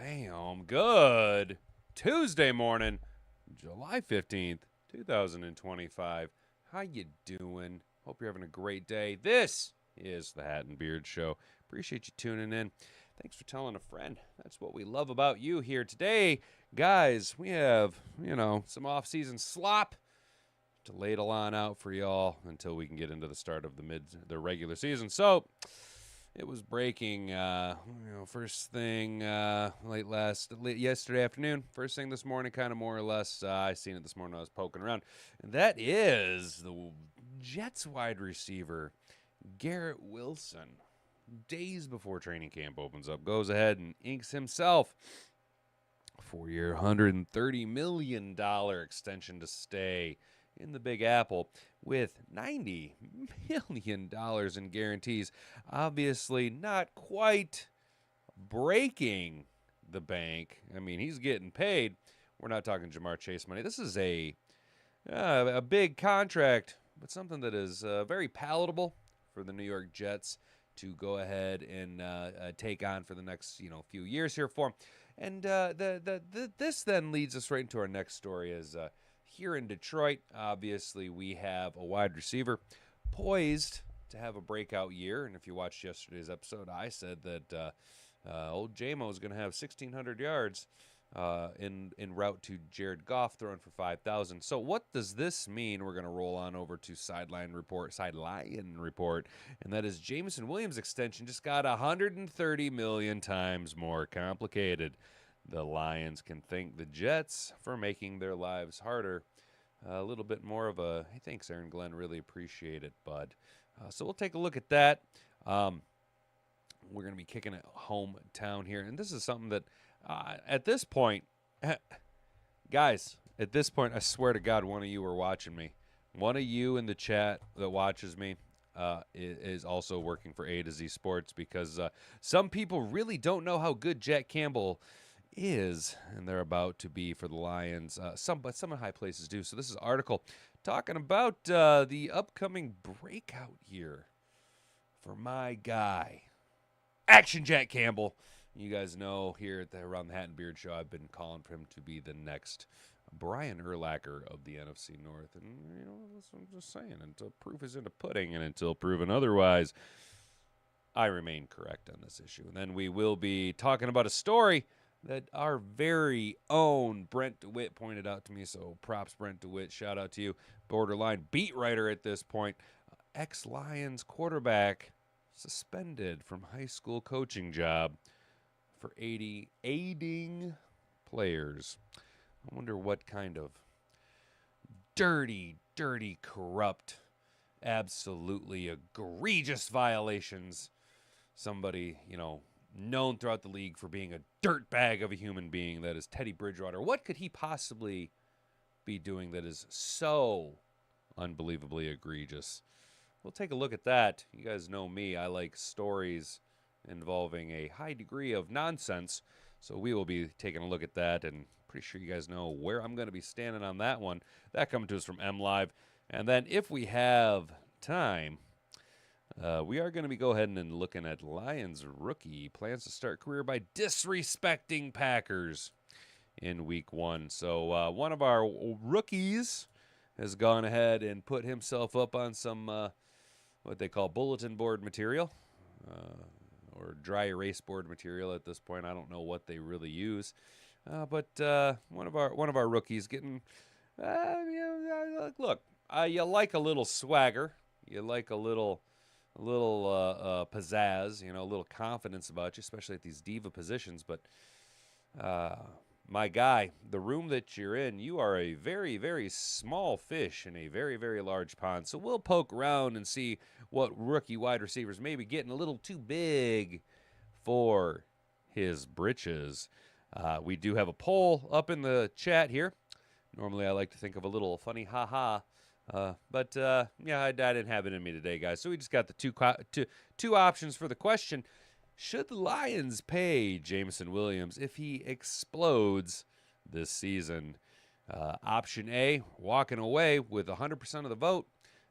Bam. Good Tuesday morning, July 15th, 2025. How you doing? Hope you're having a great day. This is the Hat and Beard Show. Appreciate you tuning in. Thanks for telling a friend. That's what we love about you here today. Guys, we have, some off-season slop to ladle on out for y'all until we can get into the start of the regular season. So, it was breaking, first thing yesterday afternoon. First thing this morning, kind of more or less. I seen it this morning. I was poking around, and that is the Jets wide receiver Garrett Wilson. Days before training camp opens up, goes ahead and inks himself a 4-year, $130 million extension to stay in the Big Apple with $90 million in guarantees. Obviously not quite breaking the bank. I mean, he's getting paid. We're not talking Jamar Chase money. This is a big contract, but something that is very palatable for the New York Jets to go ahead and take on for the next few years here for him. And this then leads us right into our next story as here in Detroit, obviously, we have a wide receiver poised to have a breakout year. And if you watched yesterday's episode, I said that old Jamo is going to have 1,600 yards en route to Jared Goff throwing for 5,000. So what does this mean? We're going to roll on over to Sideline Report, and that is Jameson Williams' extension just got 130 million times more complicated. The Lions can thank the Jets for making their lives harder. A little bit more of a, hey, thanks, Aaron Glenn. Really appreciate it, bud. So we'll take a look at that. We're going to be kicking it hometown here. And this is something that, at this point, guys, at this point, I swear to God, one of you are watching me. One of you in the chat that watches me is also working for A to Z Sports, because some people really don't know how good Jack Campbell is, and they're about to be for the Lions. But some high places do. So this is an article talking about the upcoming breakout year for my guy, Action Jack Campbell. You guys know here around the Hat and Beard Show, I've been calling for him to be the next Brian Urlacher of the NFC North. And, I'm just saying, until proof is in the pudding and until proven otherwise, I remain correct on this issue. And then we will be talking about a story that our very own Brent DeWitt pointed out to me. So props, Brent DeWitt. Shout out to you. Borderline beat writer at this point. Ex-Lions quarterback suspended from high school coaching job for aiding players. I wonder what kind of dirty, corrupt, absolutely egregious violations somebody, known throughout the league for being a dirtbag of a human being that is Teddy Bridgewater. What could he possibly be doing that is so unbelievably egregious? We'll take a look at that. You guys know me. I like stories involving a high degree of nonsense. So we will be taking a look at that, and pretty sure you guys know where I'm going to be standing on that one. That coming to us from M Live. And then if we have time, we are going to be go ahead and looking at Lions rookie plans to start career by disrespecting Packers in week 1. So one of our rookies has gone ahead and put himself up on some what they call bulletin board material or dry erase board material at this point. I don't know what they really use, but one of our rookies getting look. You like a little swagger. You like a little pizzazz, a little confidence about you, especially at these diva positions. But my guy, the room that you're in, you are a very, very small fish in a very, very large pond. So we'll poke around and see what rookie wide receivers may be getting a little too big for his britches. We do have a poll up in the chat here. Normally I like to think of a little funny ha-ha. But I didn't have it in me today, guys. So we just got the two options for the question. Should the Lions pay Jameson Williams if he explodes this season? Option A, walking away with 100% of the vote.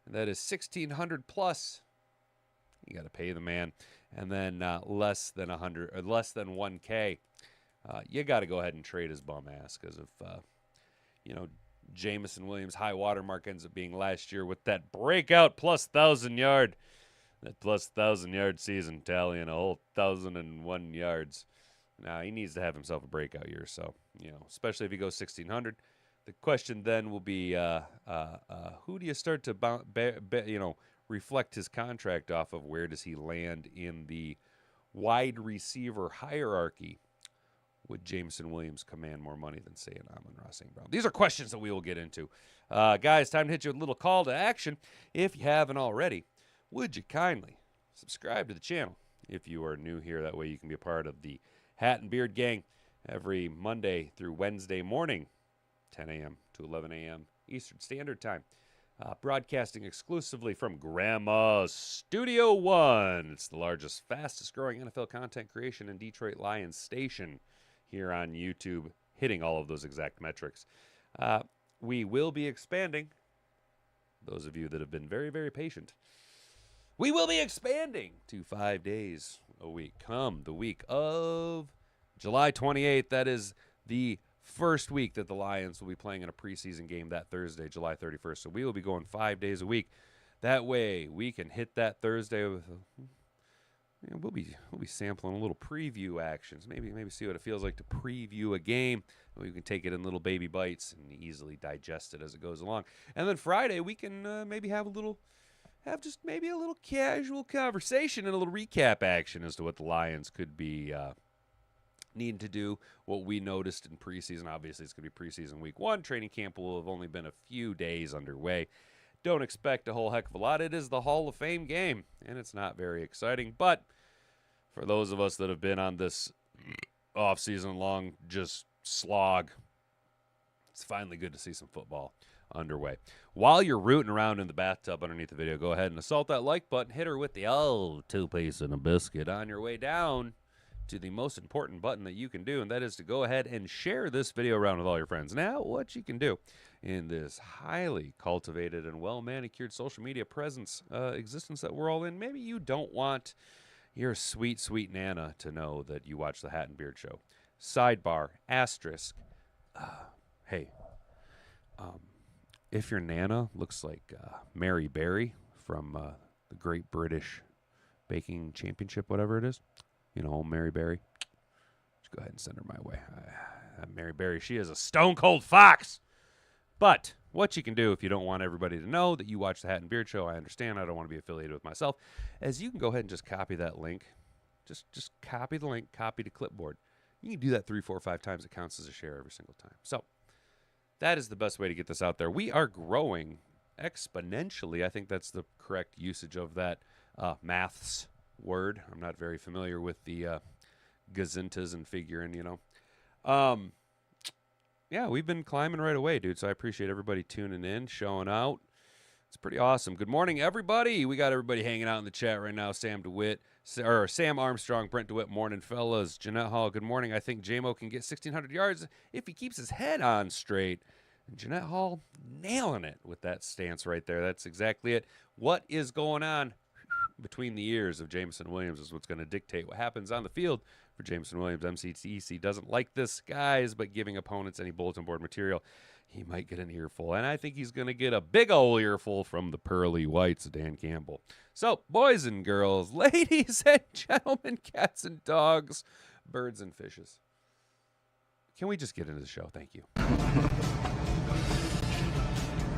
And that is $1,600 plus. You got to pay the man. And then less than $100 or less than $1K you got to go ahead and trade his bum ass because if, Jameson Williams' high watermark ends up being last year with that breakout plus 1,000-yard, that plus 1,000-yard season tallying a whole 1,001 yards. Now, he needs to have himself a breakout year, so, especially if he goes 1,600. The question then will be, who do you start to, reflect his contract off of? Where does he land in the wide receiver hierarchy? Would Jameson Williams command more money than, say, an Amon-Ra St. Brown? These are questions that we will get into. Guys, time to hit you with a little call to action. If you haven't already, would you kindly subscribe to the channel if you are new here? That way you can be a part of the Hat and Beard Gang every Monday through Wednesday morning, 10 a.m. to 11 a.m. Eastern Standard Time. Broadcasting exclusively from Grandma's Studio One. It's the largest, fastest growing NFL content creation in Detroit Lions Station here on YouTube, hitting all of those exact metrics. We will be expanding. Those of you that have been very, very patient, we will be expanding to 5 days a week. Come the week of July 28th. That is the first week that the Lions will be playing in a preseason game that Thursday, July 31st. So we will be going 5 days a week. That way we can hit that Thursday with we'll be sampling a little preview actions. Maybe see what it feels like to preview a game. We can take it in little baby bites and easily digest it as it goes along. And then Friday we can maybe have a little casual conversation and a little recap action as to what the Lions could be needing to do, what we noticed in preseason. Obviously, it's going to be preseason week 1. Training camp will have only been a few days underway. Don't expect a whole heck of a lot. It is the Hall of Fame game, and it's not very exciting. But for those of us that have been on this off-season long just slog, it's finally good to see some football underway. While you're rooting around in the bathtub underneath the video, go ahead and assault that like button. Hit her with the two-piece and a biscuit on your way down to the most important button that you can do, and that is to go ahead and share this video around with all your friends. Now, what you can do in this highly cultivated and well-manicured social media presence existence that we're all in, maybe you don't want your sweet, sweet Nana to know that you watch the Hat and Beard Show. Sidebar, asterisk, if your Nana looks like Mary Berry from the Great British Baking Championship, whatever it is, Mary Berry, just go ahead and send her my way. Mary Berry, she is a stone-cold fox. But what you can do if you don't want everybody to know that you watch the Hat and Beard Show, I understand, I don't want to be affiliated with myself, is you can go ahead and just copy that link. Just copy the link, copy to clipboard. You can do that 3, 4, 5 times. It counts as a share every single time. So that is the best way to get this out there. We are growing exponentially. I think that's the correct usage of that maths word. I'm not very familiar with the gazintas and figuring, Yeah, we've been climbing right away, dude, so I appreciate everybody tuning in, showing out. It's pretty awesome. Good morning, everybody. We got everybody hanging out in the chat right now. Sam Armstrong, Brent DeWitt, morning, fellas. Jeanette Hall, good morning. I think Jamo can get 1,600 yards if he keeps his head on straight. And Jeanette Hall nailing it with that stance right there. That's exactly it. What is going on between the ears of Jameson Williams is what's going to dictate what happens on the field for Jameson Williams. MCTC doesn't like this, guys, but giving opponents any bulletin board material, he might get an earful. And I think he's going to get a big old earful from the pearly whites of Dan Campbell. So, boys and girls, ladies and gentlemen, cats and dogs, birds and fishes, can we just get into the show? Thank you.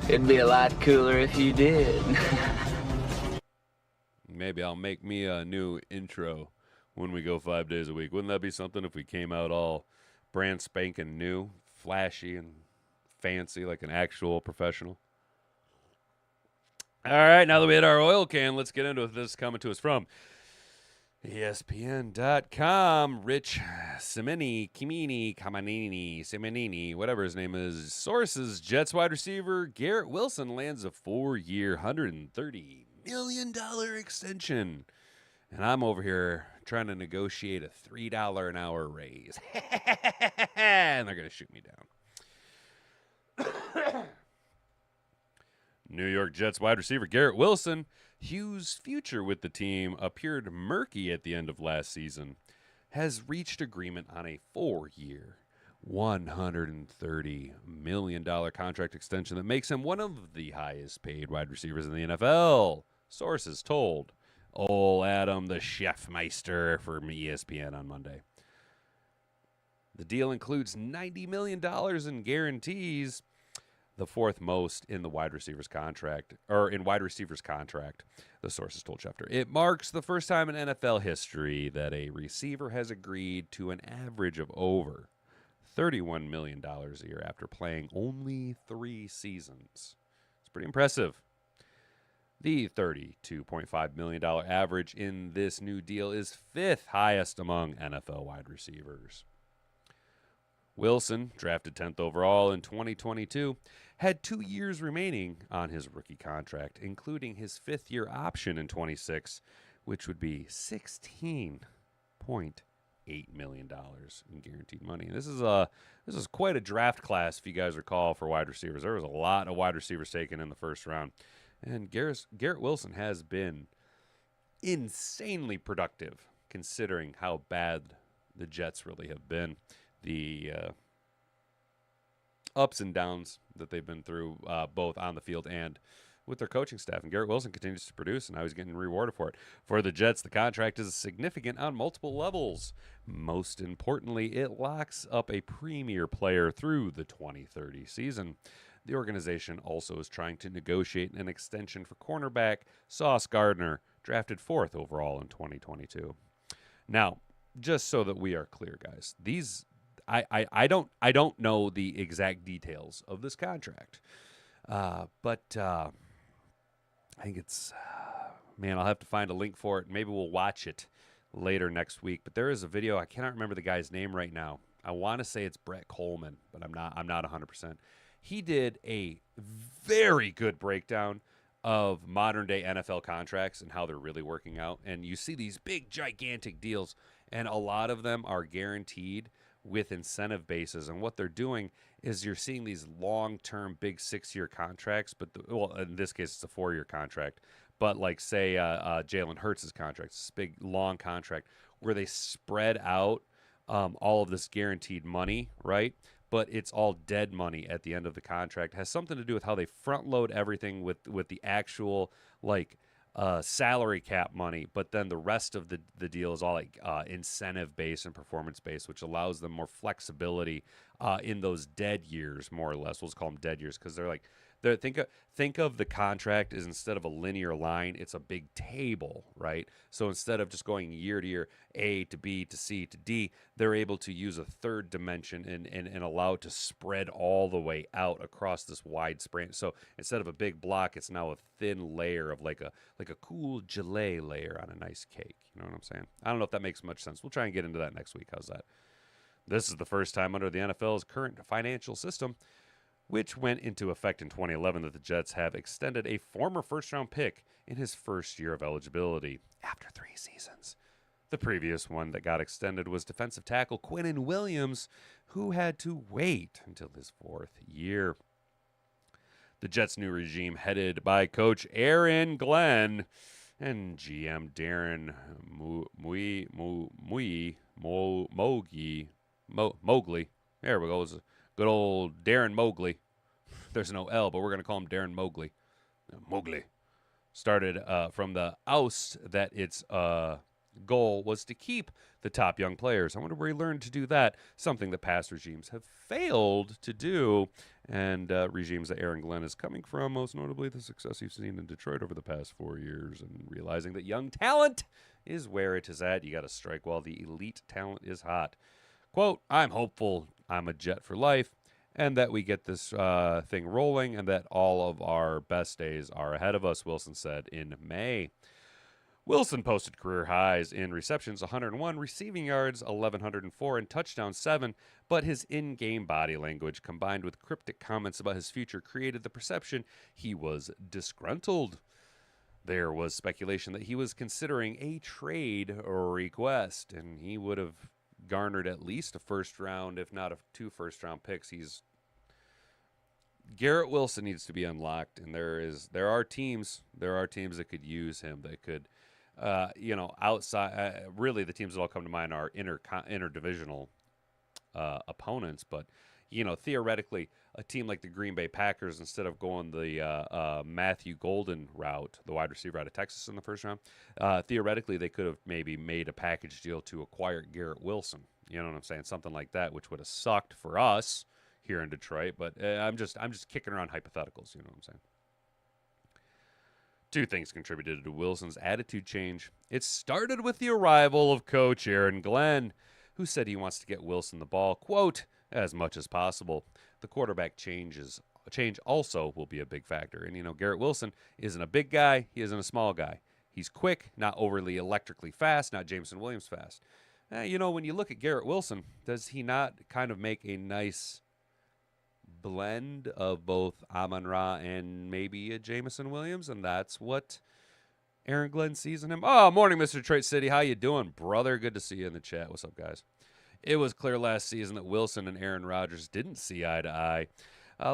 It'd be a lot cooler if you did. Maybe I'll make me a new intro when we go 5 days a week. Wouldn't that be something if we came out all brand spanking new, flashy, and fancy like an actual professional? All right, now that we hit our oil can, let's get into this coming to us from ESPN.com. Rich Simonini, whatever his name is. Sources, Jets wide receiver Garrett Wilson lands a 4-year, $130 million extension. And I'm over here trying to negotiate a $3 an hour raise. And they're going to shoot me down. New York Jets wide receiver Garrett Wilson, whose future with the team appeared murky at the end of last season, has reached agreement on a 4-year, $130 million contract extension that makes him one of the highest paid wide receivers in the NFL. Sources told Ol' Adam, the Chefmeister, from ESPN on Monday. The deal includes $90 million in guarantees, the fourth most in the wide receivers contract, the sources told Schefter. It marks the first time in NFL history that a receiver has agreed to an average of over $31 million a year after playing only 3 seasons. It's pretty impressive. The $32.5 million average in this new deal is 5th highest among NFL wide receivers. Wilson, drafted 10th overall in 2022, had 2 years remaining on his rookie contract, including his 5th-year option in 26, which would be $16.8 million in guaranteed money. And this is quite a draft class, if you guys recall, for wide receivers. There was a lot of wide receivers taken in the first round, and Garrett Wilson has been insanely productive, considering how bad the Jets really have been. The ups and downs that they've been through, both on the field and with their coaching staff. And Garrett Wilson continues to produce, and now he's getting rewarded for it. For the Jets, the contract is significant on multiple levels. Most importantly, it locks up a premier player through the 2030 season. The organization also is trying to negotiate an extension for cornerback Sauce Gardner, drafted 4th overall in 2022. Now, just so that we are clear, guys, I don't know the exact details of this contract, but I think it's I'll have to find a link for it. Maybe we'll watch it later next week. But there is a video. I cannot remember the guy's name right now. I want to say it's Brett Coleman, but I'm not 100%. He did a very good breakdown of modern day NFL contracts and how they're really working out. And you see these big, gigantic deals, and a lot of them are guaranteed with incentive bases. And what they're doing is you're seeing these long-term, big 6-year contracts, but in this case, it's a 4-year contract. But like, say, Jalen Hurts' contract, this big, long contract, where they spread out all of this guaranteed money, right? But it's all dead money at the end of the contract. It has something to do with how they front load everything with the actual salary cap money, but then the rest of the deal is all incentive based and performance based, which allows them more flexibility in those dead years, more or less. We'll just call them dead years because think of the contract as, instead of a linear line, it's a big table, right? So instead of just going year to year, A to B to C to D, they're able to use a third dimension and allow it to spread all the way out across this wide spread. So instead of a big block, it's now a thin layer of like a cool gelée layer on a nice cake. You know what I'm saying? I don't know if that makes much sense. We'll try and get into that next week. How's that? This is the first time under the NFL's current financial system, which went into effect in 2011, that the Jets have extended a former first-round pick in his first year of eligibility after 3 seasons. The previous one that got extended was defensive tackle Quinnen Williams, who had to wait until his 4th year. The Jets' new regime, headed by Coach Aaron Glenn and GM Darren Mowgli. There we go. It was good old Darren Mowgli. There's no L, but we're going to call him Darren Mowgli. Mowgli. Started from the oust that its goal was to keep the top young players. I wonder where he learned to do that, something that past regimes have failed to do, and regimes that Aaron Glenn is coming from, most notably the success you've seen in Detroit over the past 4 years, and realizing that young talent is where it is at. You got to strike while the elite talent is hot. Quote, I'm hopeful I'm a Jet for life, and that we get this thing rolling, and that all of our best days are ahead of us, Wilson said in May. Wilson posted career highs in receptions, 101, receiving yards, 1,104, and touchdowns, 7, but his in-game body language, combined with cryptic comments about his future, created the perception he was disgruntled. There was speculation that he was considering a trade request, and he would have garnered at least a first round, if not 2 first-round picks. Garrett Wilson needs to be unlocked, and there are teams that could use him, that could outside, really the teams that all come to mind are interdivisional opponents. But, theoretically, a team like the Green Bay Packers, instead of going the Matthew Golden route, the wide receiver out of Texas in the first round, theoretically they could have maybe made a package deal to acquire Garrett Wilson. You know what I'm saying? Something like that, which would have sucked for us here in Detroit. But I'm just kicking around hypotheticals. You know what I'm saying? Two things contributed to Wilson's attitude change. It started with the arrival of coach Aaron Glenn, who said he wants to get Wilson the ball, quote, as much as possible. The quarterback change also will be a big factor. And, Garrett Wilson isn't a big guy. He isn't a small guy. He's quick, not overly electrically fast, not Jameson Williams fast. When you look at Garrett Wilson, does he not kind of make a nice blend of both Amon-Ra and maybe a Jameson Williams? And that's what Aaron Glenn sees in him. Oh, morning, Mr. Detroit City. How you doing, brother? Good to see you in the chat. What's up, guys? It was clear last season that Wilson and Aaron Rodgers didn't see eye to eye,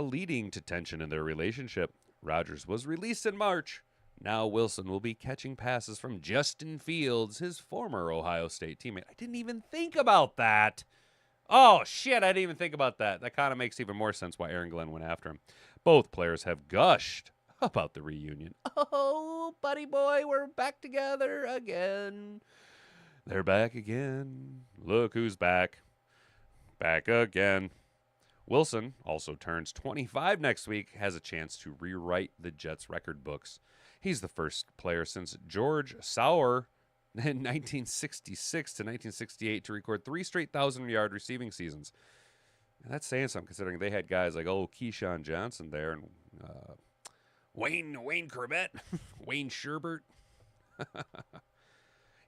leading to tension in their relationship. Rodgers was released in March. Now Wilson will be catching passes from Justin Fields, his former Ohio State teammate. I didn't even think about that. Oh, shit, I didn't even think about that. That kind of makes even more sense why Aaron Glenn went after him. Both players have gushed about the reunion. Oh, buddy boy, we're back together again. They're back again. Look who's back. Back again. Wilson also turns 25 next week, has a chance to rewrite the Jets' record books. He's the first player since George Sauer in 1966 to 1968 to record 3 straight 1,000-yard receiving seasons. And that's saying something, considering they had guys like Keyshawn Johnson there and Wayne Corbett, Wayne Sherbert.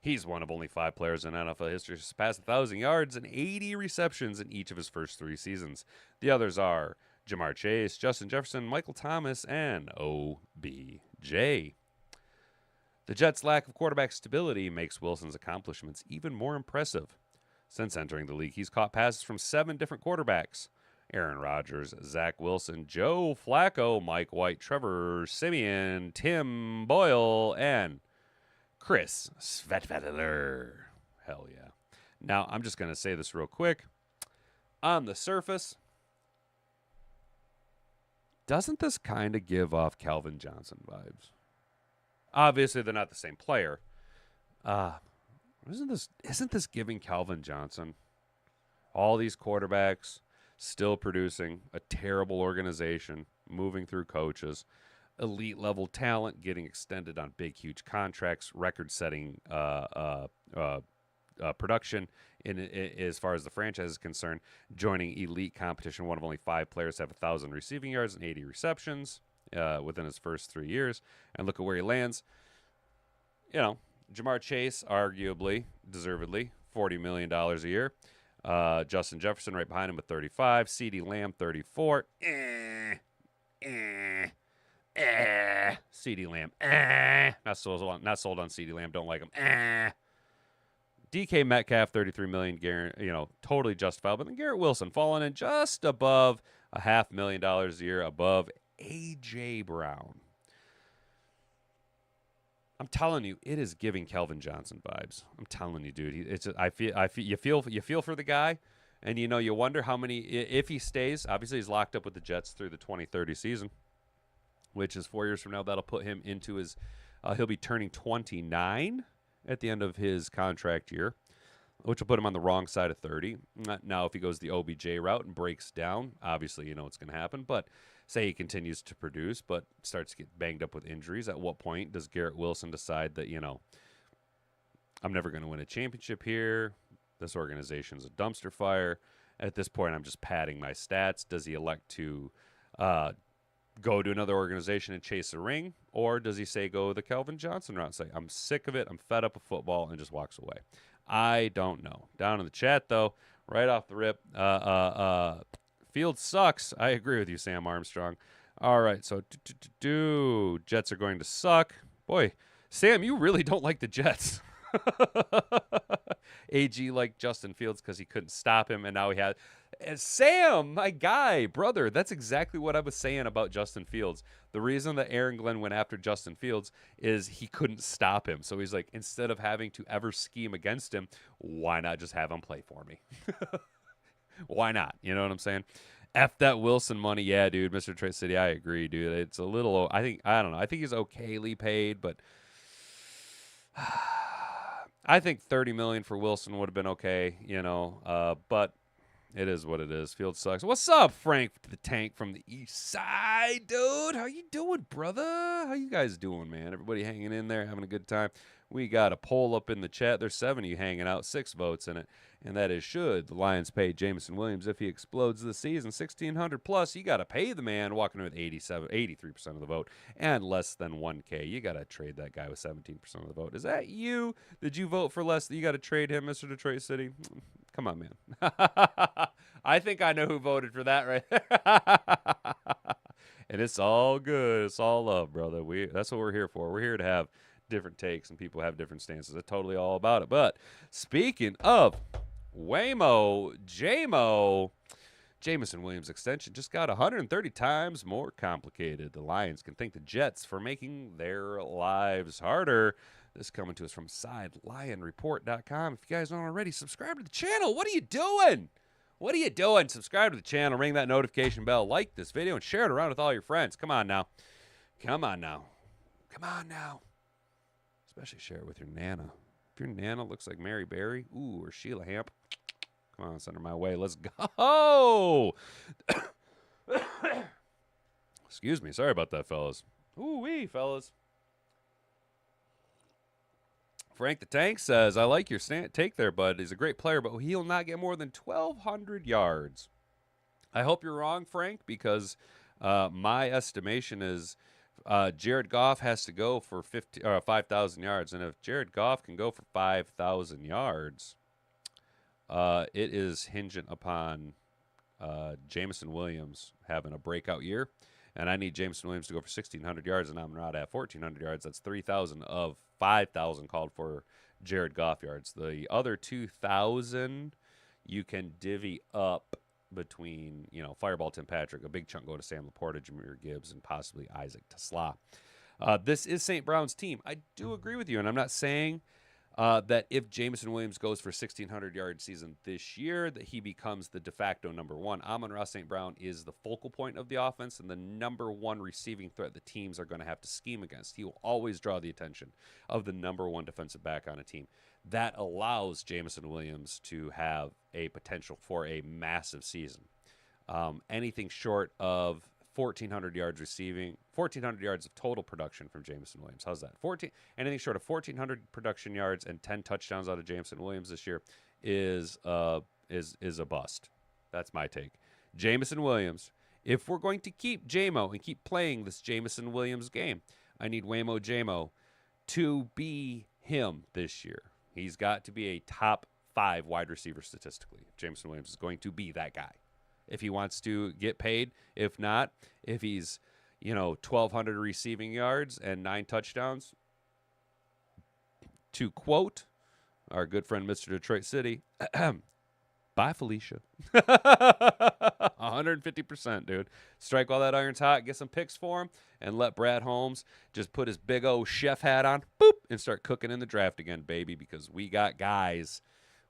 He's one of only 5 players in NFL history to surpass 1,000 yards and 80 receptions in each of his first 3 seasons. The others are Jamar Chase, Justin Jefferson, Michael Thomas, and OBJ. The Jets' lack of quarterback stability makes Wilson's accomplishments even more impressive. Since entering the league, he's caught passes from 7 different quarterbacks: Aaron Rodgers, Zach Wilson, Joe Flacco, Mike White, Trevor Siemian, Tim Boyle, and Chris Svetvedeler. Hell yeah. Now, I'm just going to say this real quick. On the surface, doesn't this kind of give off Calvin Johnson vibes? Obviously, they're not the same player. Isn't this giving Calvin Johnson? All these quarterbacks still producing, a terrible organization, moving through coaches, elite level talent getting extended on big, huge contracts, record-setting production as far as the franchise is concerned, joining elite competition. One of only 5 players to have 1,000 receiving yards and 80 receptions within his first 3 years. And look at where he lands. Jamar Chase, arguably, deservedly, $40 million a year. Justin Jefferson right behind him with 35. CeeDee Lamb, 34. CeeDee Lamb. Not sold on CeeDee Lamb. Don't like him. DK Metcalf, 33 million. Totally justifiable. But then Garrett Wilson falling in just above $500,000 a year above AJ Brown. I'm telling you, it is giving Calvin Johnson vibes. I'm telling you, dude. You feel for the guy, and you wonder how many, if he stays. Obviously, he's locked up with the Jets through the 2030 season, which is 4 years from now. That'll put him into his. He'll be turning 29 at the end of his contract year, which will put him on the wrong side of 30. Now, if he goes the OBJ route and breaks down, obviously what's going to happen. But say he continues to produce, but starts to get banged up with injuries, at what point does Garrett Wilson decide that, I'm never going to win a championship here. This organization's a dumpster fire. At this point, I'm just padding my stats. Does he elect to go to another organization and chase a ring? Or does he say go the Calvin Johnson route and say, I'm sick of it, I'm fed up with football, and just walks away? I don't know. Down in the chat, though, right off the rip, Fields sucks. I agree with you, Sam Armstrong. All right, so Jets are going to suck. Boy, Sam, you really don't like the Jets. AG liked Justin Fields because he couldn't stop him, and now he had. Sam, my guy, brother, that's exactly what I was saying about Justin Fields. The reason that Aaron Glenn went after Justin Fields is he couldn't stop him. So he's like, instead of having to ever scheme against him, why not just have him play for me? Why not? You know what I'm saying? F that Wilson money. Yeah, dude, Mr. Detroit City, I agree, dude. It's a little, I don't know. I think he's okayly paid, but I think $30 million for Wilson would have been okay, but it is what it is. Field sucks. What's up, Frank the Tank from the East Side, dude? How you doing, brother? How you guys doing, man? Everybody hanging in there, having a good time? We got a poll up in the chat. There's 7 of you hanging out, 6 votes in it, and that is should the Lions pay Jameson Williams if he explodes this season? 1,600 plus. You got to pay the man. Walking with 83% of the vote, and less than 1K. You got to trade that guy with 17% of the vote. Is that you? Did you vote for less? You got to trade him, Mr. Detroit City? Come on, man. I think I know who voted for that right there. And it's all good. It's all love, brother. That's what we're here for. We're here to have different takes and people have different stances. It's totally all about it. But speaking of Jamo, Jameson Williams extension just got 130 times more complicated. The Lions can thank the Jets for making their lives harder. This coming to us from SideLionReport.com. If you guys aren't already, subscribe to the channel. What are you doing? What are you doing? Subscribe to the channel, ring that notification bell, like this video, and share it around with all your friends. Come on now. Come on now. Come on now. Especially share it with your Nana. If your Nana looks like Mary Berry, or Sheila Hamp, come on, send her my way. Let's go. Excuse me. Sorry about that, fellas. Ooh-wee, fellas. Frank the Tank says, I like your take there, bud. He's a great player, but he'll not get more than 1,200 yards. I hope you're wrong, Frank, because my estimation is Jared Goff has to go for 5,000 yards. And if Jared Goff can go for 5,000 yards, it is hinging upon Jameson Williams having a breakout year. And I need Jameson Williams to go for 1,600 yards, and I'm not at 1,400 yards. That's 3,000 of 5,000 called for Jared Goff yards. The other 2,000 you can divvy up between, Fireball Tim Patrick, a big chunk go to Sam Laporta, Jahmyr Gibbs, and possibly Isaac Tesla. This is St. Brown's team. I do agree with you, and I'm not saying that if Jameson Williams goes for 1,600-yard season this year, that he becomes the de facto number one. Amon-Ra St. Brown is the focal point of the offense and the number one receiving threat the teams are going to have to scheme against. He will always draw the attention of the number one defensive back on a team. That allows Jameson Williams to have a potential for a massive season. Anything short of 1,400 yards receiving, 1,400 yards of total production from Jameson Williams. How's that? Anything short of 1,400 production yards and 10 touchdowns out of Jameson Williams this year is a bust. That's my take. Jameson Williams. If we're going to keep Jamo and keep playing this Jameson Williams game, I need Waymo Jamo to be him this year. He's got to be a top 5 wide receiver statistically. Jameson Williams is going to be that guy. If he wants to get paid. If not, if he's, 1,200 receiving yards and 9 touchdowns, to quote our good friend Mr. Detroit City, bye, Felicia. 150%, dude. Strike while that iron's hot, get some picks for him, and let Brad Holmes just put his big old chef hat on, boop, and start cooking in the draft again, baby, because we got guys.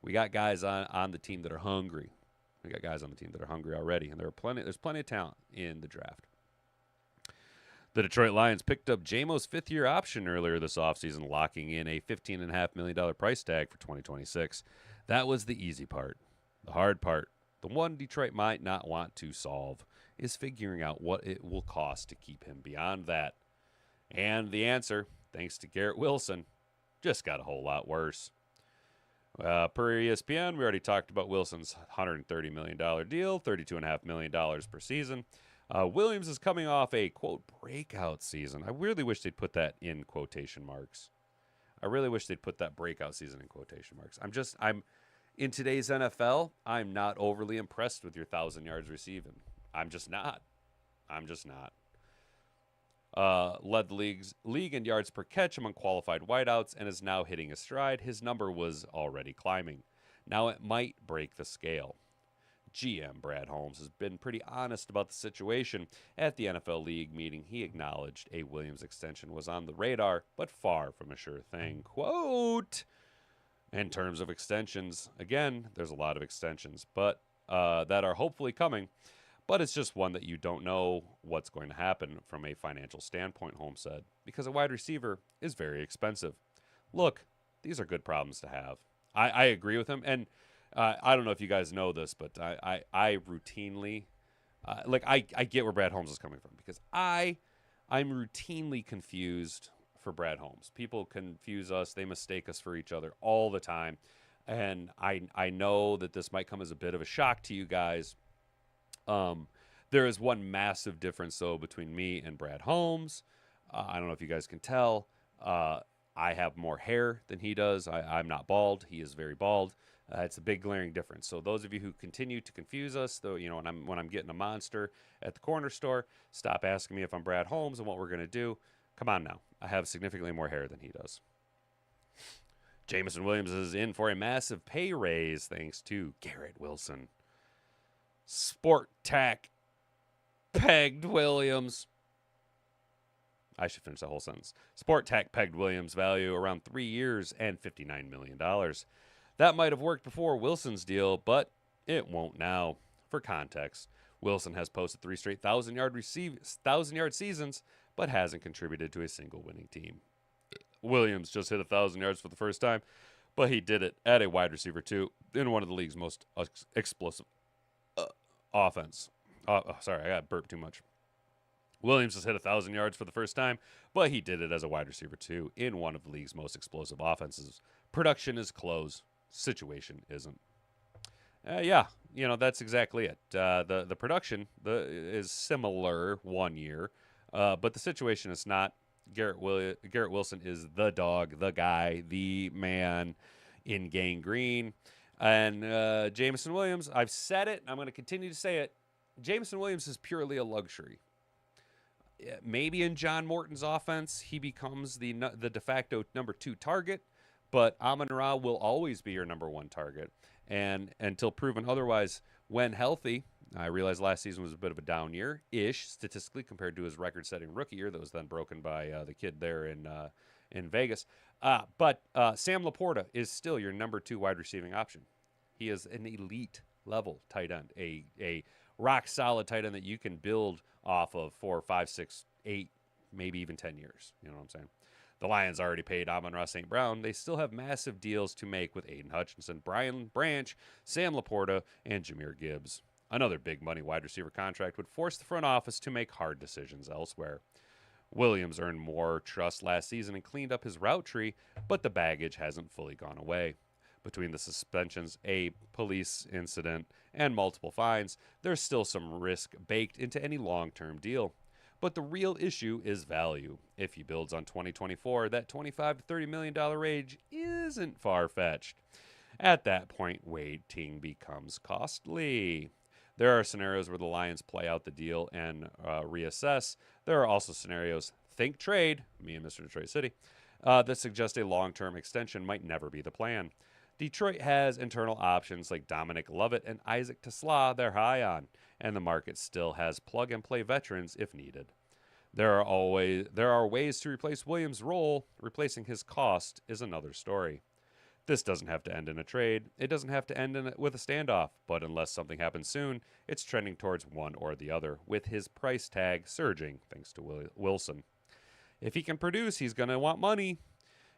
We got guys on the team that are hungry. We got guys on the team that are hungry already, and there's plenty of talent in the draft. The Detroit Lions picked up Jamo's 5th-year option earlier this offseason, locking in a $15.5 million price tag for 2026. That was the easy part. The hard part, the one Detroit might not want to solve, is figuring out what it will cost to keep him beyond that. And the answer, thanks to Garrett Wilson, just got a whole lot worse. Per ESPN, we already talked about Wilson's $130 million deal, $32.5 million per season. Williams is coming off a, quote, breakout season. I really wish they'd put that in quotation marks. I really wish they'd put that breakout season in quotation marks. I'm in today's NFL, I'm not overly impressed with your 1,000 yards receiving. I'm just not. Led the league in yards per catch among qualified wideouts and is now hitting a stride. His number was already climbing. Now it might break the scale. GM Brad Holmes has been pretty honest about the situation. At the NFL League meeting, he acknowledged a Williams extension was on the radar, but far from a sure thing. Quote, in terms of extensions, again, there's a lot of extensions, but that are hopefully coming. But it's just one that you don't know what's going to happen from a financial standpoint, Holmes said, because a wide receiver is very expensive. Look, these are good problems to have. I agree with him. And I don't know if you guys know this, but I routinely, I get where Brad Holmes is coming from because I'm routinely confused for Brad Holmes. People confuse us. They mistake us for each other all the time. And I know that this might come as a bit of a shock to you guys. There is one massive difference, though, between me and Brad Holmes. I don't know if you guys can tell. I have more hair than he does. I'm not bald. He is very bald. It's a big glaring difference. So those of you who continue to confuse us, though, when I'm getting a monster at the corner store, stop asking me if I'm Brad Holmes and what we're going to do. Come on now. I have significantly more hair than he does. Jameson Williams is in for a massive pay raise thanks to Garrett Wilson. Sport Tack pegged Williams. I should finish that whole sentence. Sport Tack pegged Williams' value around 3 years and $59 million. That might have worked before Wilson's deal, but it won't now. For context, Wilson has posted 3 straight 1,000-yard seasons, but hasn't contributed to a single winning team. Williams just hit 1,000 yards for the first time, but he did it at a wide receiver too in one of the league's most explosive offense. Sorry, I got burped too much. Williams has hit 1,000 yards for the first time, but he did it as a wide receiver too in one of the league's most explosive offenses. Production is close. Situation isn't. Yeah, that's exactly it. The production is similar 1 year, but the situation is not. Garrett Wilson is the dog, the guy, the man in gangrene. And Jameson Williams, I've said it, and I'm going to continue to say it. Jameson Williams is purely a luxury. Maybe in John Morton's offense, he becomes the de facto number 2 target, but Amon-Ra will always be your number 1 target. And until proven otherwise, when healthy, I realize last season was a bit of a down year-ish, statistically, compared to his record-setting rookie year that was then broken by the kid there in Vegas. But Sam Laporta is still your number 2 wide receiving option. He is an elite-level tight end, a rock-solid tight end that you can build off of for 5, 6, 8, maybe even 10 years. You know what I'm saying? The Lions already paid Amon-Ra St. Brown. They still have massive deals to make with Aiden Hutchinson, Brian Branch, Sam Laporta, and Jahmyr Gibbs. Another big money wide receiver contract would force the front office to make hard decisions elsewhere. Williams earned more trust last season and cleaned up his route tree, but the baggage hasn't fully gone away. Between the suspensions, a police incident, and multiple fines, there's still some risk baked into any long-term deal. But the real issue is value. If he builds on 2024, that $25 to $30 million range isn't far-fetched. At that point, waiting becomes costly. There are scenarios where the Lions play out the deal and reassess. There are also scenarios, think trade, me and Mr. Detroit City, that suggest a long-term extension might never be the plan. Detroit has internal options like Dominic Lovett and Isaac Tesla they're high on, and the market still has plug-and-play veterans if needed. There are ways to replace Williams' role. Replacing his cost is another story. This doesn't have to end in a trade. It doesn't have to end with a standoff, but unless something happens soon, it's trending towards one or the other, with his price tag surging thanks to Wilson. If he can produce, he's going to want money.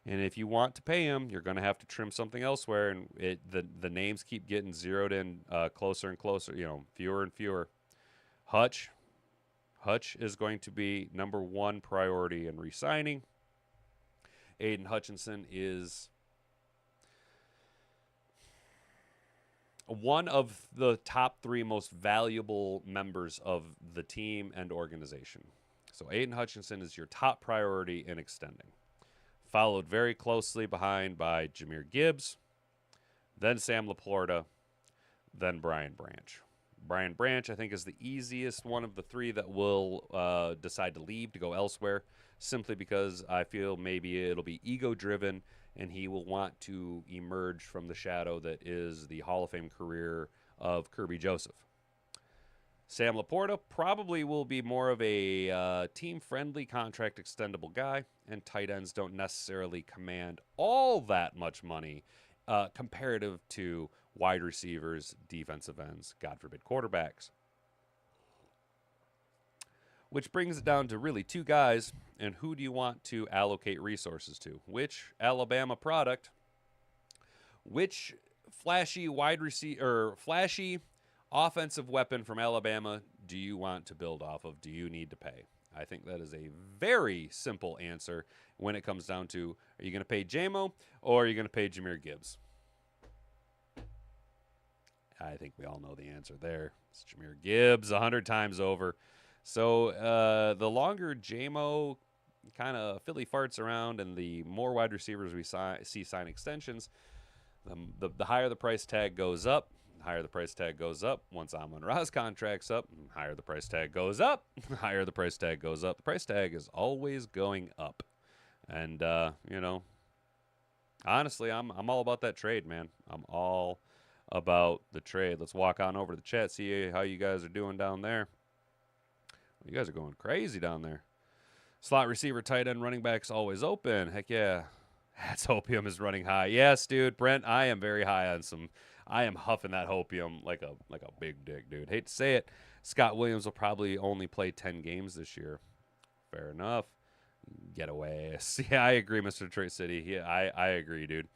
And if you want to pay him, you're going to have to trim something elsewhere. And the names keep getting zeroed in closer and closer, fewer and fewer. Hutch is going to be number 1 priority in re-signing. Aiden Hutchinson is one of the top 3 most valuable members of the team and organization. So Aiden Hutchinson is your top priority in extending. Followed very closely behind by Jahmyr Gibbs, then Sam Laporta, then Brian Branch. Brian Branch, I think, is the easiest one of the 3 that will decide to leave to go elsewhere, simply because I feel maybe it'll be ego-driven and he will want to emerge from the shadow that is the Hall of Fame career of Kirby Joseph. Sam Laporta probably will be more of a team-friendly, contract extendable guy, and tight ends don't necessarily command all that much money comparative to wide receivers, defensive ends, God forbid, quarterbacks. Which brings it down to really two guys, and who do you want to allocate resources to? Which Alabama product, which flashy wide receiver, or flashy offensive weapon from Alabama do you want to build off of? Do you need to pay? I think that is a very simple answer when it comes down to, are you going to pay Jamo or are you going to pay Jahmyr Gibbs? I think we all know the answer there. It's Jahmyr Gibbs 100 times over. So the longer Jamo kind of Philly farts around and the more wide receivers we see sign extensions, the higher the price tag goes up. Higher the price tag goes up. Once Amon-Ra's contract's up, higher the price tag goes up. Higher the price tag goes up. The price tag is always going up. And, honestly, I'm all about that trade, man. I'm all about the trade. Let's walk on over to the chat, see how you guys are doing down there. You guys are going crazy down there. Slot receiver, tight end, running backs always open. Heck yeah. That's Hopium is running high. Yes, dude. Brent, I am very high on some. I am huffing that Hopium like a big dick, dude. Hate to say it. Scott Williams will probably only play 10 games this year. Fair enough. Get away. Yeah, I agree, Mr. Detroit City. Yeah, I agree, dude.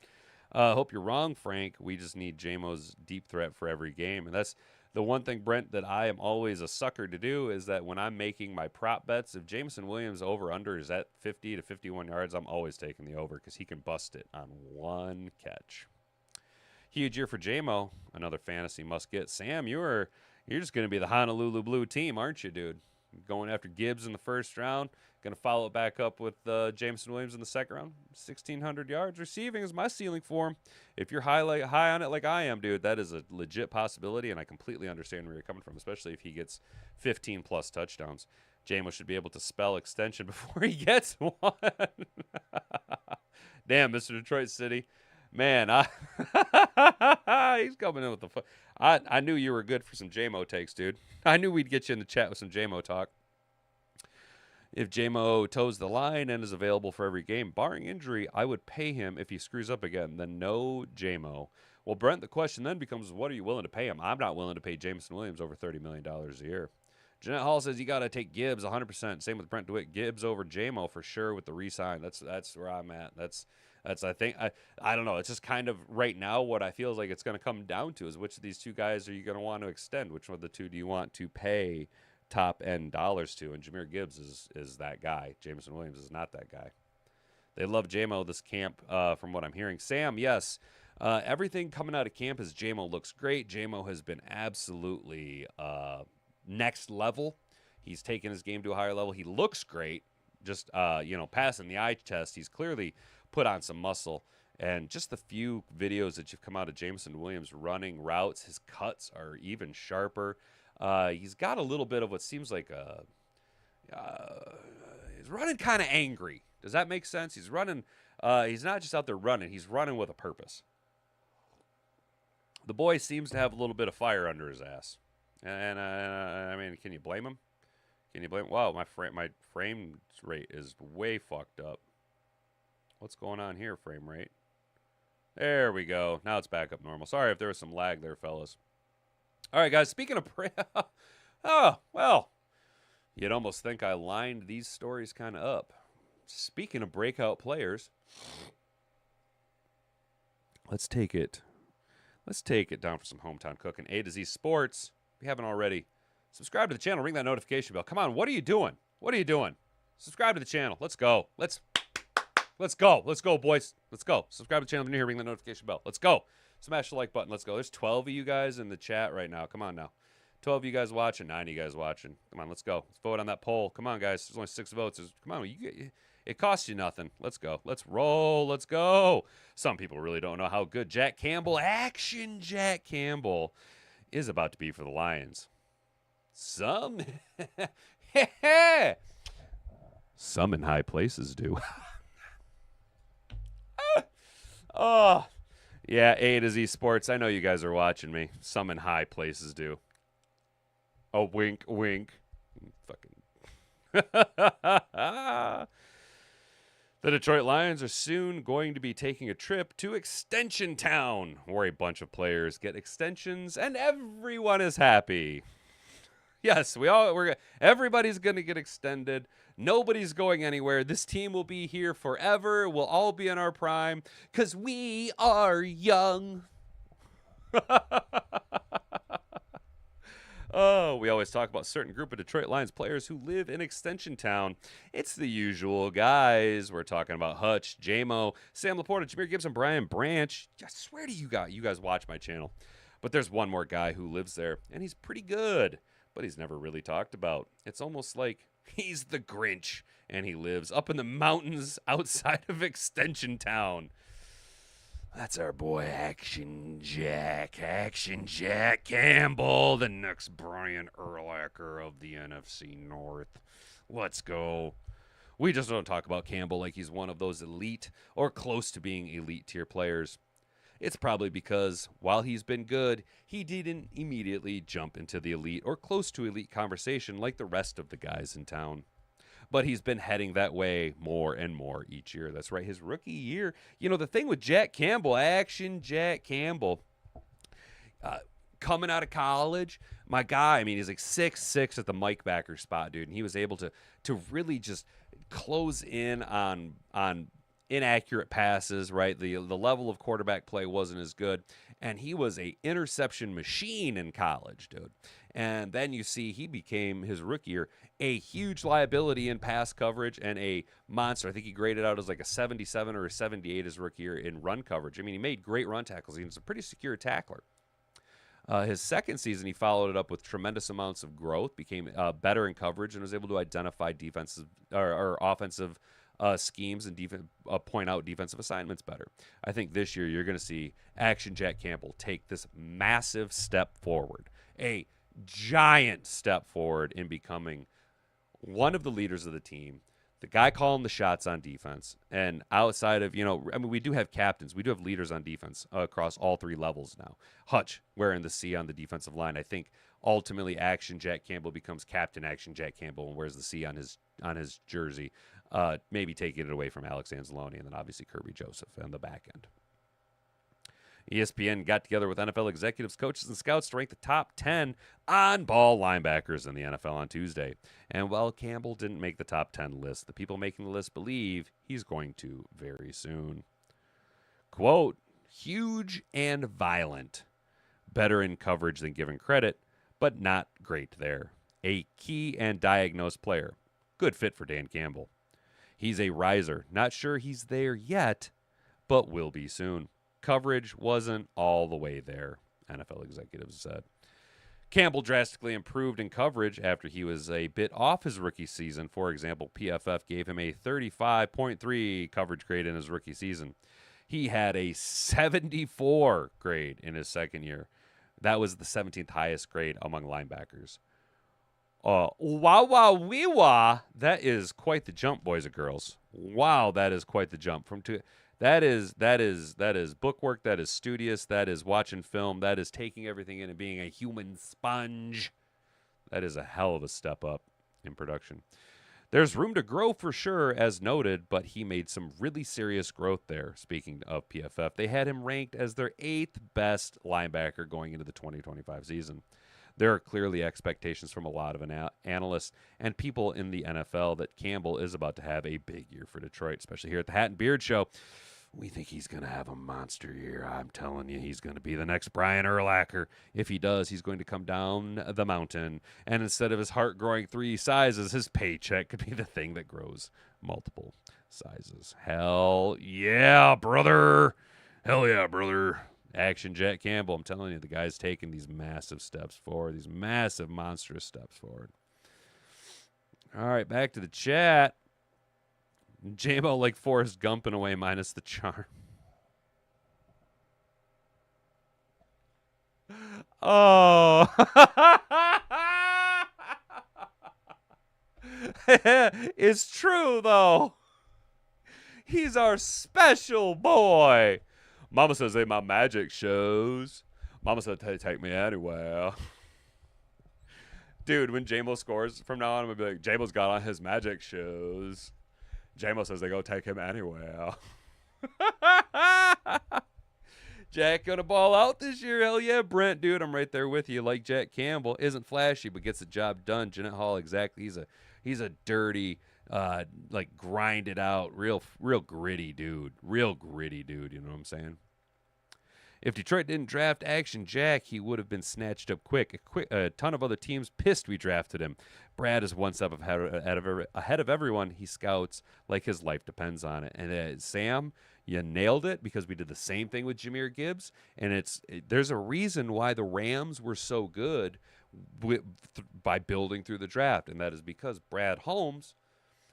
Hope you're wrong, Frank. We just need Jamo's deep threat for every game. And that's the one thing, Brent, that I am always a sucker to do is that when I'm making my prop bets, if Jameson Williams over-under is at 50 to 51 yards, I'm always taking the over because he can bust it on one catch. Huge year for Jamo, another fantasy must-get. Sam, you're just going to be the Honolulu Blue team, aren't you, dude? Going after Gibbs in the first round. Going to follow it back up with Jameson Williams in the second round. 1,600 yards receiving is my ceiling for him. If you're high on it like I am, dude, that is a legit possibility, and I completely understand where you're coming from, especially if he gets 15-plus touchdowns. Jamo should be able to spell extension before he gets one. Damn, Mr. Detroit City. Man, he's coming in with the I knew you were good for some Jamo takes, dude. I knew we'd get you in the chat with some Jamo talk. If Jamo toes the line and is available for every game, barring injury, I would pay him. If he screws up again, then no Jamo. Well, Brent, the question then becomes, what are you willing to pay him? I'm not willing to pay Jameson Williams over $30 million a year. Jeanette Hall says you got to take Gibbs 100%. Same with Brent DeWitt. Gibbs over Jamo for sure with the re-sign. That's where I'm at. That's I think I don't know. It's just kind of right now what I feel like it's going to come down to is which of these two guys are you going to want to extend? Which one of the two do you want to pay top end dollars to? And Jahmyr Gibbs is that guy. Jameson Williams is not that guy. They love Jamo this camp from what I'm hearing. Sam, yes. Everything coming out of camp is Jamo looks great. Jamo has been absolutely next level. He's taken his game to a higher level. He looks great. Just passing the eye test. He's clearly put on some muscle. And just the few videos that you've come out of Jameson Williams running routes, his cuts are even sharper. He's got a little bit of what seems like he's running kind of angry. Does that make sense? He's running. He's not just out there running. He's running with a purpose. The boy seems to have a little bit of fire under his ass. And I mean, can you blame him? Can you blame him? Wow, my frame rate is way fucked up. What's going on here, frame rate? There we go. Now it's back up normal. Sorry if there was some lag there, fellas. All right, guys, speaking of oh, well, you'd almost think I lined these stories kind of up. Speaking of breakout players, let's take it down for some hometown cooking. A to Z Sports. If you haven't already, subscribe to the channel. Ring that notification bell. Come on, what are you doing? What are you doing? Subscribe to the channel. Let's go. Let's go. Let's go, boys. Let's go. Subscribe to the channel if you're new here. Ring that notification bell. Let's go. Smash the like button. Let's go. There's 12 of you guys in the chat right now. Come on now. 12 of you guys watching. 9 of you guys watching. Come on, let's go. Let's vote on that poll. Come on, guys. There's only 6 votes. Come on. It costs you nothing. Let's go. Let's roll. Let's go. Some people really don't know how good Jack Campbell, action Jack Campbell, is about to be for the Lions. Some in high places do. Oh, yeah, A to Z Sports. I know you guys are watching me. Some in high places do. Oh, wink, wink. Fucking. The Detroit Lions are soon going to be taking a trip to Extension Town, where a bunch of players get extensions and everyone is happy. Yes, everybody's going to get extended. Nobody's going anywhere. This team will be here forever. We'll all be in our prime cuz we are young. Oh, we always talk about a certain group of Detroit Lions players who live in Extension Town. It's the usual guys. We're talking about Hutch, Jamo, Sam Laporta, Jameer Gibbs, and Brian Branch. I swear to you guys watch my channel. But there's one more guy who lives there, and he's pretty good, but he's never really talked about. It's almost like he's the Grinch, and he lives up in the mountains outside of Extension Town. That's our boy Action Jack Campbell, the next Brian Urlacher of the NFC North. Let's go. We just don't talk about Campbell like he's one of those elite or close to being elite tier players. It's probably because while he's been good, he didn't immediately jump into the elite or close to elite conversation like the rest of the guys in town. But he's been heading that way more and more each year. That's right, his rookie year. You know, the thing with Jack Campbell, Action Jack Campbell, coming out of college, my guy, I mean, he's like 6'6" at the Mike backer spot, dude. And he was able to really just close in on inaccurate passes, right? The level of quarterback play wasn't as good. And he was a interception machine in college, dude. And then you see he became, his rookie year, a huge liability in pass coverage and a monster. I think he graded out as like a 77 or a 78 his rookie year in run coverage. I mean, he made great run tackles. He was a pretty secure tackler. His second season, he followed it up with tremendous amounts of growth, became better in coverage, and was able to identify defensive or offensive schemes and point out defensive assignments better. I think this year you're going to see Action Jack Campbell take this massive step forward, a giant step forward in becoming one of the leaders of the team, the guy calling the shots on defense. And outside of, we do have captains. We do have leaders on defense across all three levels now. Hutch wearing the C on the defensive line. I think ultimately Action Jack Campbell becomes Captain Action Jack Campbell and wears the C on his jersey, maybe taking it away from Alex Anzalone and then obviously Kirby Joseph on the back end. ESPN got together with NFL executives, coaches, and scouts to rank the top 10 on-ball linebackers in the NFL on Tuesday. And while Campbell didn't make the top 10 list, the people making the list believe he's going to very soon. Quote, huge and violent. Better in coverage than given credit, but not great there. A key and diagnosed player. Good fit for Dan Campbell. He's a riser. Not sure he's there yet, but will be soon. Coverage wasn't all the way there, NFL executives said. Campbell drastically improved in coverage after he was a bit off his rookie season. For example, PFF gave him a 35.3 coverage grade in his rookie season. He had a 74 grade in his second year. That was the 17th highest grade among linebackers. Wow. That is quite the jump, boys and girls. Wow, that is quite the jump. That is bookwork, that is studious, that is watching film, that is taking everything in and being a human sponge. That is a hell of a step up in production. There's room to grow for sure, as noted, but he made some really serious growth there. Speaking of PFF, they had him ranked as their 8th best linebacker going into the 2025 season. There are clearly expectations from a lot of analysts and people in the NFL that Campbell is about to have a big year for Detroit, especially here at the Hat and Beard Show. We think he's going to have a monster year. I'm telling you, he's going to be the next Brian Urlacher. If he does, he's going to come down the mountain, and instead of his heart growing 3 sizes, his paycheck could be the thing that grows multiple sizes. Hell yeah, brother. Hell yeah, brother. Action Jack Campbell. I'm telling you, the guy's taking these massive steps forward, these massive, monstrous steps forward. All right, back to the chat. Jamo like Forrest Gump in a way, minus the charm. Oh. It's true, though. He's our special boy. Mama says they my magic shows. Mama said they take me anywhere. Dude, when Jamo scores from now on, I'm going to be like, Jamo's got on his magic shows. Jamo says they go take him anywhere. Jack gonna ball out this year. Hell yeah, Brent, dude. I'm right there with you. Like Jack Campbell. Isn't flashy, but gets the job done. Jeanette Hall, exactly. He's a dirty, like grinded out, real gritty dude. Real gritty dude, you know what I'm saying? If Detroit didn't draft Action Jack, he would have been snatched up quick. A ton of other teams pissed we drafted him. Brad is one step ahead of everyone. He scouts like his life depends on it. And Sam, you nailed it because we did the same thing with Jahmyr Gibbs. And there's a reason why the Rams were so good by building through the draft, and that is because Brad Holmes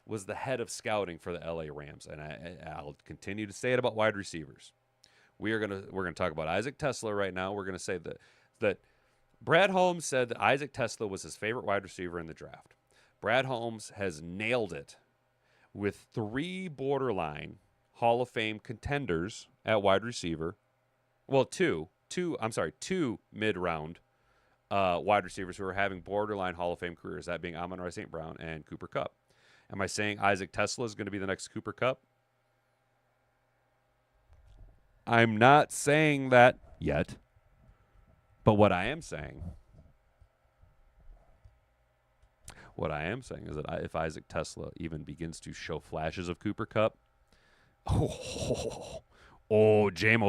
was the head of scouting for the LA Rams. And I'll continue to say it about wide receivers. We're gonna talk about Isaac Tesla right now. We're gonna say that Brad Holmes said that Isaac Tesla was his favorite wide receiver in the draft. Brad Holmes has nailed it with 3 borderline Hall of Fame contenders at wide receiver. Well, two mid-round wide receivers who are having borderline Hall of Fame careers. That being Amon-Ra St. Brown and Cooper Kupp. Am I saying Isaac Tesla is going to be the next Cooper Kupp? I'm not saying that yet, but what I am saying is that if Isaac Tesla even begins to show flashes of Cooper Kupp, Jamo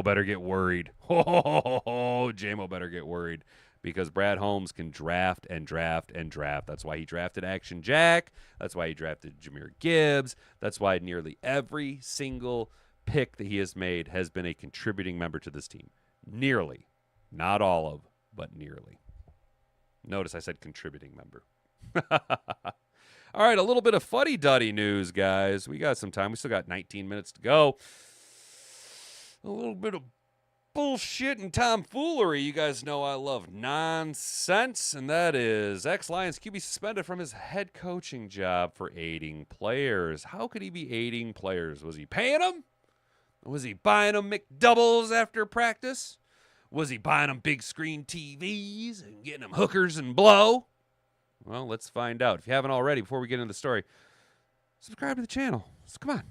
better get worried. Jamo better get worried because Brad Holmes can draft and draft and draft. That's why he drafted Action Jack. That's why he drafted Jahmyr Gibbs. That's why nearly every single pick that he has made has been a contributing member to this team. Nearly. Not all of, but nearly. Notice I said contributing member. All right, a little bit of fuddy-duddy news, guys. We got some time. We still got 19 minutes to go. A little bit of bullshit and tomfoolery. You guys know I love nonsense, and that is ex-Lions QB suspended from his head coaching job for aiding players. How could he be aiding players? Was he paying them? Was he buying them McDoubles after practice? Was he buying them big screen TVs and getting them hookers and blow? Well, let's find out. If you haven't already, before we get into the story, subscribe to the channel. So come on.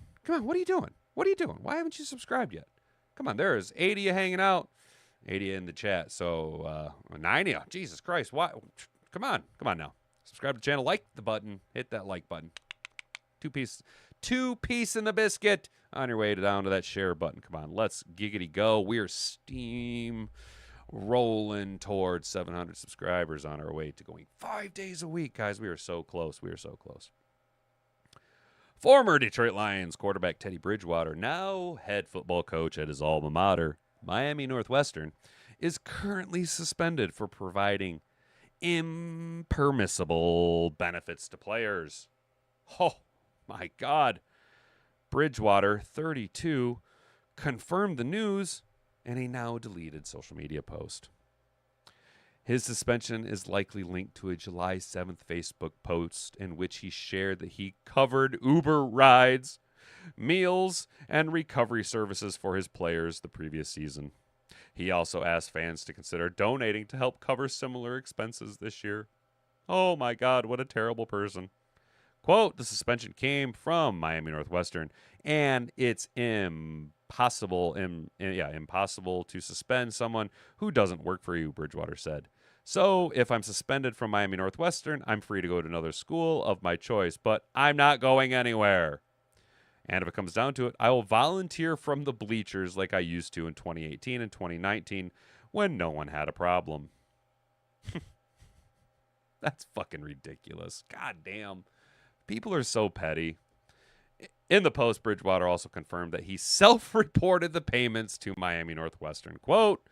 What are you doing? Why haven't you subscribed yet? Come on, there is 80 of you hanging out, 80 in the chat. So 90 of you. Jesus Christ. Why? Come on now. Subscribe to the channel. Like the button. Hit that like button. Two piece in the biscuit on your way down to that share button. Come on, let's giggity go. We're steam rolling towards 700 subscribers on our way to going 5 days a week, guys. We are so close. Former Detroit Lions quarterback Teddy Bridgewater, now head football coach at his alma mater, Miami Northwestern, is currently suspended for providing impermissible benefits to players. Oh, my God. Bridgewater, 32, confirmed the news in a now deleted social media post. His suspension is likely linked to a July 7th Facebook post in which he shared that he covered Uber rides, meals, and recovery services for his players the previous season. He also asked fans to consider donating to help cover similar expenses this year. Oh my God, what a terrible person. Quote, the suspension came from Miami Northwestern, and it's impossible to suspend someone who doesn't work for you, Bridgewater said. So if I'm suspended from Miami Northwestern, I'm free to go to another school of my choice, but I'm not going anywhere. And if it comes down to it, I will volunteer from the bleachers like I used to in 2018 and 2019 when no one had a problem. That's fucking ridiculous. God damn. People are so petty. In the post, Bridgewater also confirmed that he self-reported the payments to Miami Northwestern. Quote,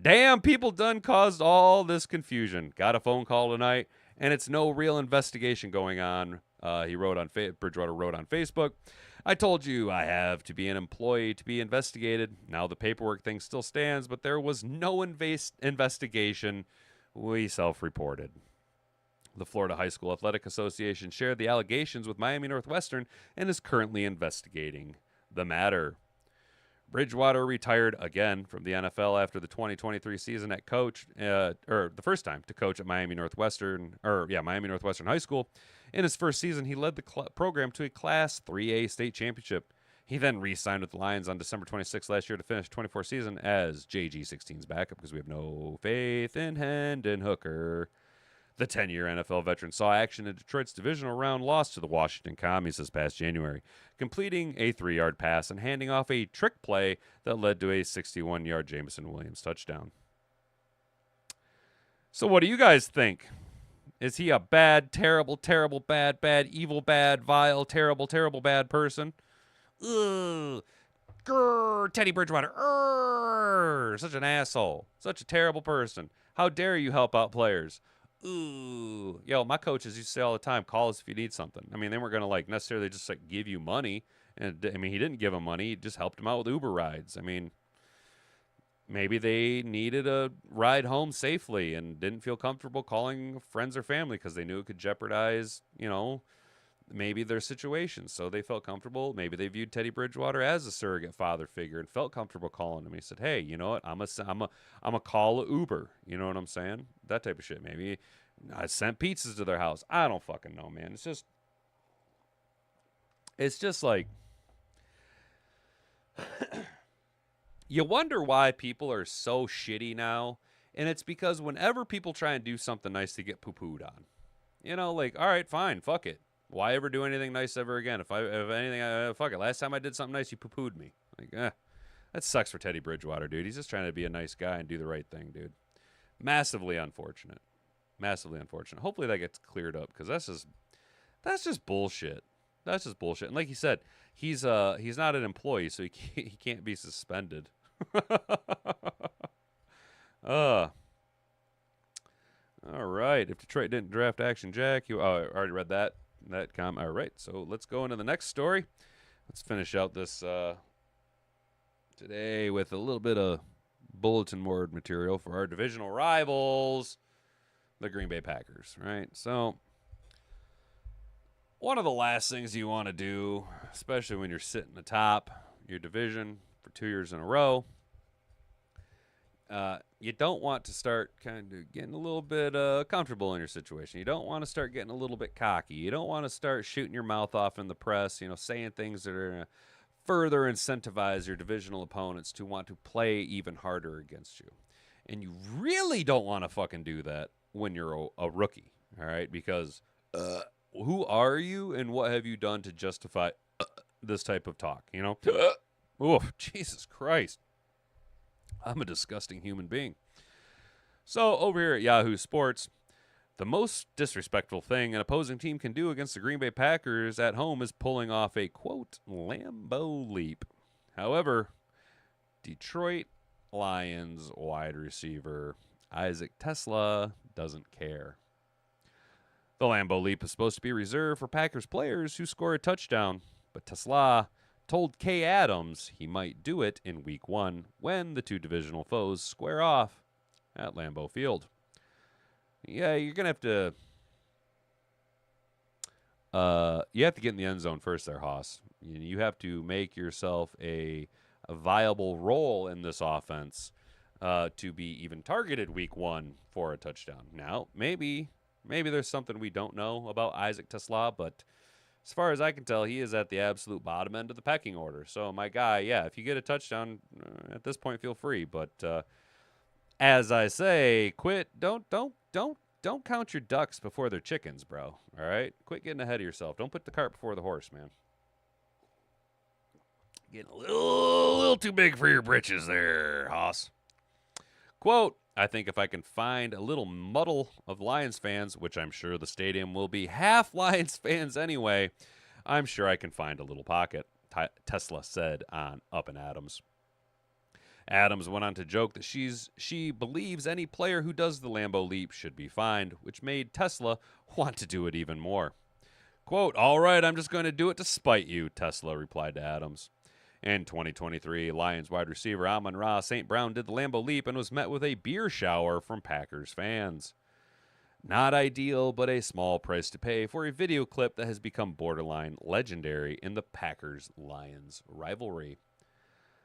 damn, people done caused all this confusion. Got a phone call tonight, and it's no real investigation going on. Bridgewater wrote on Facebook, I told you I have to be an employee to be investigated. Now the paperwork thing still stands, but there was no investigation. We self-reported. The Florida High School Athletic Association shared the allegations with Miami Northwestern and is currently investigating the matter. Bridgewater retired again from the NFL after the 2023 season at coach, or the first time to coach at Miami Northwestern High School. In his first season, he led the program to a Class 3A state championship. He then re-signed with the Lions on December 26th last year to finish 24 season as JG16's backup because we have no faith in Hendon Hooker. The 10-year NFL veteran saw action in Detroit's divisional round loss to the Washington Commies this past January, completing a 3-yard pass and handing off a trick play that led to a 61-yard Jameson Williams touchdown. So what do you guys think? Is he a bad, terrible, terrible, bad, evil, bad, vile, terrible, terrible, bad person? Ugh. Grr, Teddy Bridgewater. Such an asshole. Such a terrible person. How dare you help out players? Ooh, yo, my coaches used to say all the time, call us if you need something. I mean, they weren't going to necessarily just give you money. And I mean, he didn't give them money. He just helped them out with Uber rides. I mean, maybe they needed a ride home safely and didn't feel comfortable calling friends or family because they knew it could jeopardize, maybe their situation. So they felt comfortable. Maybe they viewed Teddy Bridgewater as a surrogate father figure and felt comfortable calling him. He said, hey, you know what? I'm a call Uber. You know what I'm saying? That type of shit. Maybe I sent pizzas to their house. I don't fucking know, man. It's just like, you wonder why people are so shitty now. And it's because whenever people try and do something nice, they get poo-pooed on. All right, fine, fuck it. Why ever do anything nice ever again? If anything, fuck it. Last time I did something nice, you poo-pooed me. That sucks for Teddy Bridgewater, dude. He's just trying to be a nice guy and do the right thing, dude. Massively unfortunate. Massively unfortunate. Hopefully that gets cleared up because that's just bullshit. That's just bullshit. And like you said, he's not an employee, so he can't be suspended. All right. If Detroit didn't draft Action Jack, I already read that comment. All right. So let's go into the next story. Let's finish out this today with a little bit of bulletin board material for our divisional rivals, the Green Bay Packers. Right. So one of the last things you want to do, especially when you're sitting atop your division for 2 years in a row, you don't want to start kind of getting a little bit comfortable in your situation. You don't want to start getting a little bit cocky. You don't want to start shooting your mouth off in the press, saying things that are going to further incentivize your divisional opponents to want to play even harder against you. And you really don't want to fucking do that when you're a rookie, all right? Because who are you and what have you done to justify this type of talk, Oh, Jesus Christ. I'm a disgusting human being. So over here at Yahoo Sports, the most disrespectful thing an opposing team can do against the Green Bay Packers at home is pulling off a, quote, Lambeau leap. However, Detroit Lions wide receiver Isaac Tesla doesn't care. The Lambeau leap is supposed to be reserved for Packers players who score a touchdown, but Tesla told Kay Adams he might do it in Week 1 when the two divisional foes square off at Lambeau Field. Yeah, you're going to have to get in the end zone first there, Haas. You have to make yourself a viable role in this offense to be even targeted Week 1 for a touchdown. Now, maybe there's something we don't know about Isaac Tesla, but as far as I can tell, he is at the absolute bottom end of the pecking order. So, my guy, yeah, if you get a touchdown at this point, feel free. But as I say, don't count your ducks before they're chickens, bro. All right, quit getting ahead of yourself. Don't put the cart before the horse, man. Getting a little too big for your britches there, Haas. Quote, I think if I can find a little muddle of Lions fans, which I'm sure the stadium will be half Lions fans anyway, I'm sure I can find a little pocket, Tesla said on Up and Adams. Adams went on to joke that she believes any player who does the Lambeau leap should be fined, which made Tesla want to do it even more. Quote, all right, I'm just going to do it to spite you, Tesla replied to Adams. In 2023, Lions wide receiver Amon-Ra St. Brown did the Lambeau leap and was met with a beer shower from Packers fans. Not ideal, but a small price to pay for a video clip that has become borderline legendary in the Packers-Lions rivalry.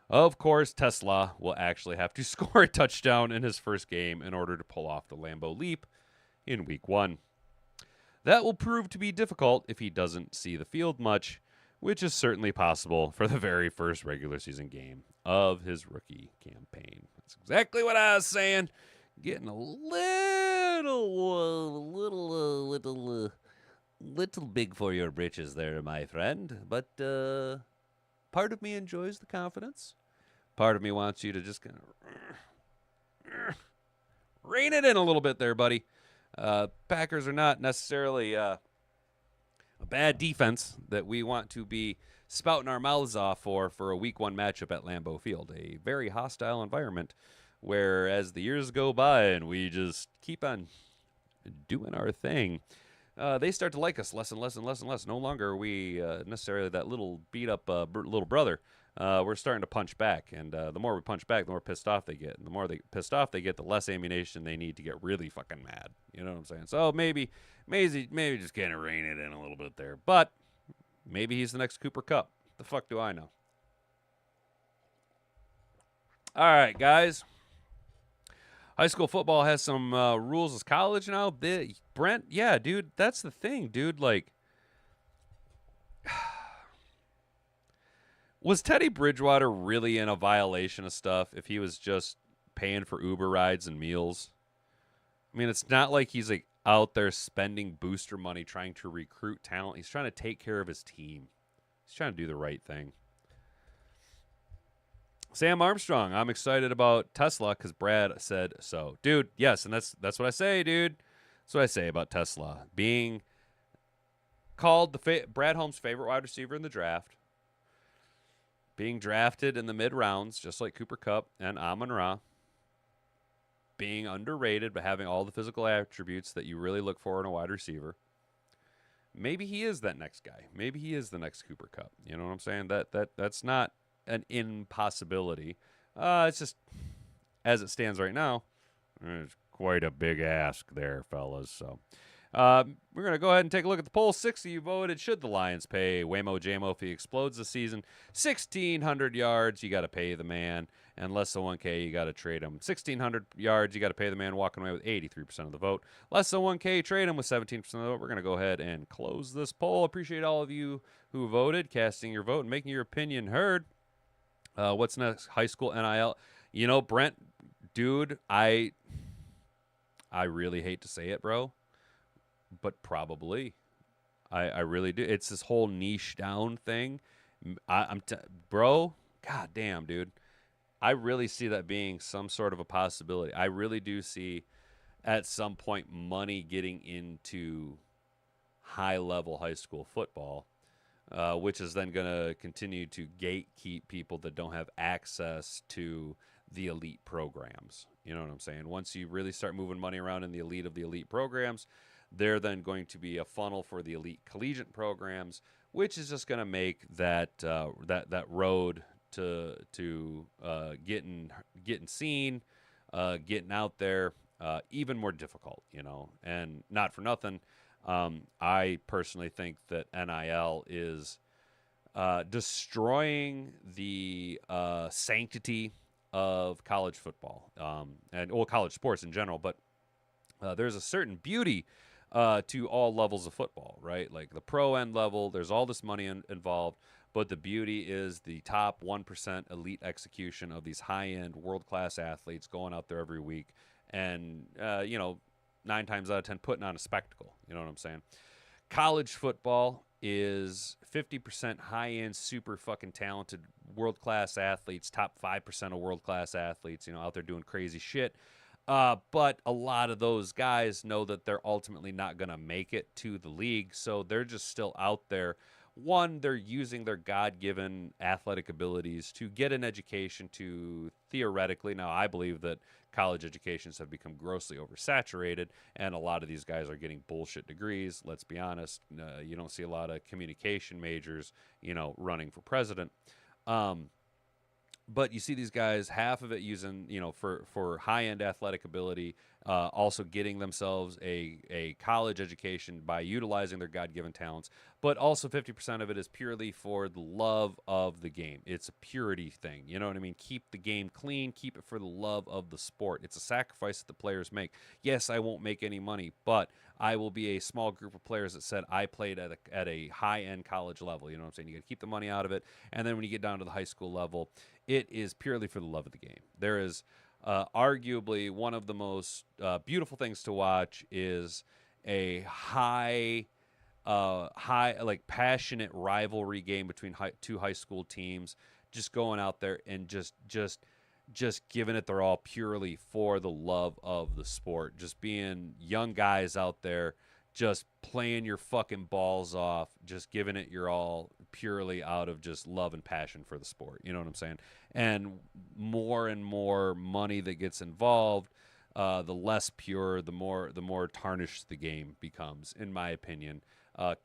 Of course, Tesla will actually have to score a touchdown in his first game in order to pull off the Lambeau leap in week 1. That will prove to be difficult if he doesn't see the field much, which is certainly possible for the very first regular season game of his rookie campaign. That's exactly what I was saying. Getting a little big for your britches there, my friend. But part of me enjoys the confidence. Part of me wants you to just kind of rein it in a little bit there, buddy. Packers are not necessarily a bad defense that we want to be spouting our mouths off for a week 1 matchup at Lambeau Field. A very hostile environment where as the years go by and we just keep on doing our thing, they start to like us less and less and less and less. No longer are we necessarily that little beat-up little brother. We're starting to punch back, and the more we punch back, the more pissed off they get. And the more pissed off they get, the less ammunition they need to get really fucking mad. You know what I'm saying? So maybe just kind of rein it in a little bit there. But maybe he's the next Cooper Kupp. The fuck do I know? All right, guys. High school football has some rules as college now. Brent, yeah, dude, that's the thing, dude. Like, was Teddy Bridgewater really in a violation of stuff if he was just paying for Uber rides and meals? I mean, it's not like he's like out there spending booster money trying to recruit talent. He's trying to take care of his team. He's trying to do the right thing. Sam Armstrong, I'm excited about Tesla because Brad said so. Dude, yes, and that's what I say, dude. That's what I say about Tesla. Being called Brad Holmes' favorite wide receiver in the draft. Being drafted in the mid-rounds, just like Cooper Kupp and Amon-Ra. Being underrated, but having all the physical attributes that you really look for in a wide receiver. Maybe he is that next guy. Maybe he is the next Cooper Kupp. You know what I'm saying? That's not an impossibility. It's just, as it stands right now, it's quite a big ask there, fellas. So we're going to go ahead and take a look at the poll. 6 of you voted. Should the Lions pay Jamo if he explodes this season? 1,600 yards, you got to pay the man. And less than 1K, you got to trade him. 1,600 yards, you got to pay the man, walking away with 83% of the vote. Less than 1K, trade him with 17% of the vote. We're going to go ahead and close this poll. Appreciate all of you who voted, casting your vote, and making your opinion heard. What's next? High school NIL. You know, Brent, dude, I really hate to say it, bro, but probably. I really do. It's this whole niche down thing. Bro, god damn, dude. I really see that being some sort of a possibility. I really do see at some point money getting into high-level high school football, which is then going to continue to gatekeep people that don't have access to the elite programs. You know what I'm saying? Once you really start moving money around in the elite of the elite programs, they're then going to be a funnel for the elite collegiate programs, which is just going to make that road to getting seen, getting out there, even more difficult, you know. And not for nothing, I personally think that NIL is destroying the sanctity of college football and college sports in general. But there's a certain beauty to all levels of football, right? Like the pro end level, there's all this money involved. But the beauty is the top 1% elite execution of these high-end, world-class athletes going out there every week and, 9 times out of 10 putting on a spectacle. You know what I'm saying? College football is 50% high-end, super fucking talented, world-class athletes, top 5% of world-class athletes, out there doing crazy shit. But a lot of those guys know that they're ultimately not going to make it to the league, so they're just still out there. One, they're using their God-given athletic abilities to get an education to theoretically. Now, I believe that college educations have become grossly oversaturated, and a lot of these guys are getting bullshit degrees. Let's be honest. You don't see a lot of communication majors, running for president. But you see these guys, half of it using, for high-end athletic ability, also getting themselves a college education by utilizing their God-given talents, but also 50% of it is purely for the love of the game. It's a purity thing. You know what I mean? Keep the game clean. Keep it for the love of the sport. It's a sacrifice that the players make. Yes, I won't make any money, but I will be a small group of players that said I played at a high-end college level. You know what I'm saying? You got to keep the money out of it. And then when you get down to the high school level, it is purely for the love of the game. There is arguably one of the most beautiful things to watch is a high, like passionate rivalry game between two high school teams, just going out there and just giving it their all purely for the love of the sport. Just being young guys out there, just playing your fucking balls off, just giving it your all purely out of just love and passion for the sport. You know what I'm saying? And more money that gets involved, the less pure, the more tarnished the game becomes, in my opinion.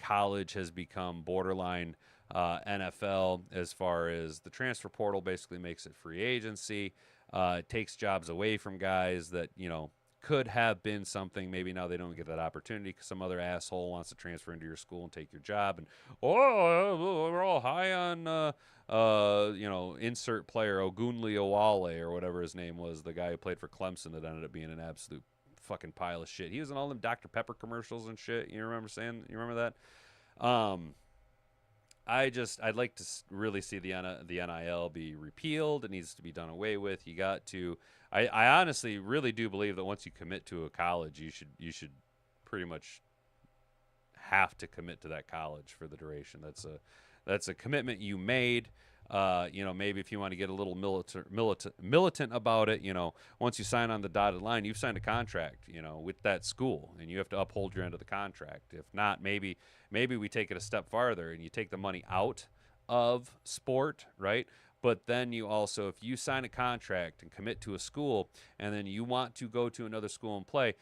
College has become borderline NFL as far as the transfer portal basically makes it free agency. It takes jobs away from guys that, could have been something. Maybe now they don't get that opportunity because some other asshole wants to transfer into your school and take your job. And, we're all high on, insert player, Ogunle Owale or whatever his name was, the guy who played for Clemson that ended up being an absolute fucking pile of shit. He was in all them Dr. Pepper commercials and shit. You remember that? I'd like to really see the NIL be repealed. It needs to be done away with. You got to. I honestly really do believe that once you commit to a college, you should pretty much have to commit to that college for the duration. That's a commitment you made. Maybe if you want to get a little militant about it, once you sign on the dotted line, you've signed a contract, with that school, and you have to uphold your end of the contract. If not, maybe we take it a step farther and you take the money out of sport, right? But then you also, if you sign a contract and commit to a school and then you want to go to another school and play,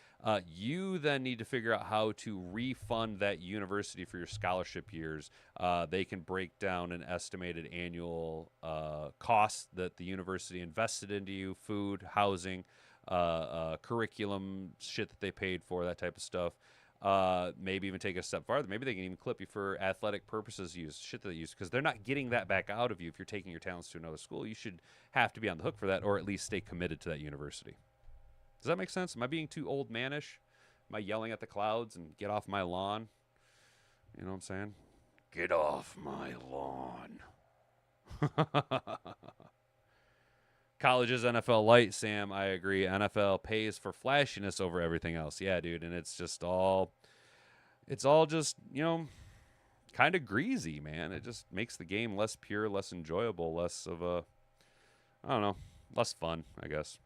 you then need to figure out how to refund that university for your scholarship years. They can break down an estimated annual cost that the university invested into you, food, housing, curriculum, shit that they paid for, that type of stuff. Maybe even take it a step farther. Maybe they can even clip you for athletic purposes shit that they use, because they're not getting that back out of you. If you're taking your talents to another school, you should have to be on the hook for that, or at least stay committed to that university. Does that make sense? Am I being too old manish? Am I yelling at the clouds and get off my lawn? You know what I'm saying? Get off my lawn. College is NFL light, Sam. I agree. NFL pays for flashiness over everything else. Yeah, dude. And it's all just, kind of greasy, man. It just makes the game less pure, less enjoyable, less of a, I don't know, less fun, I guess.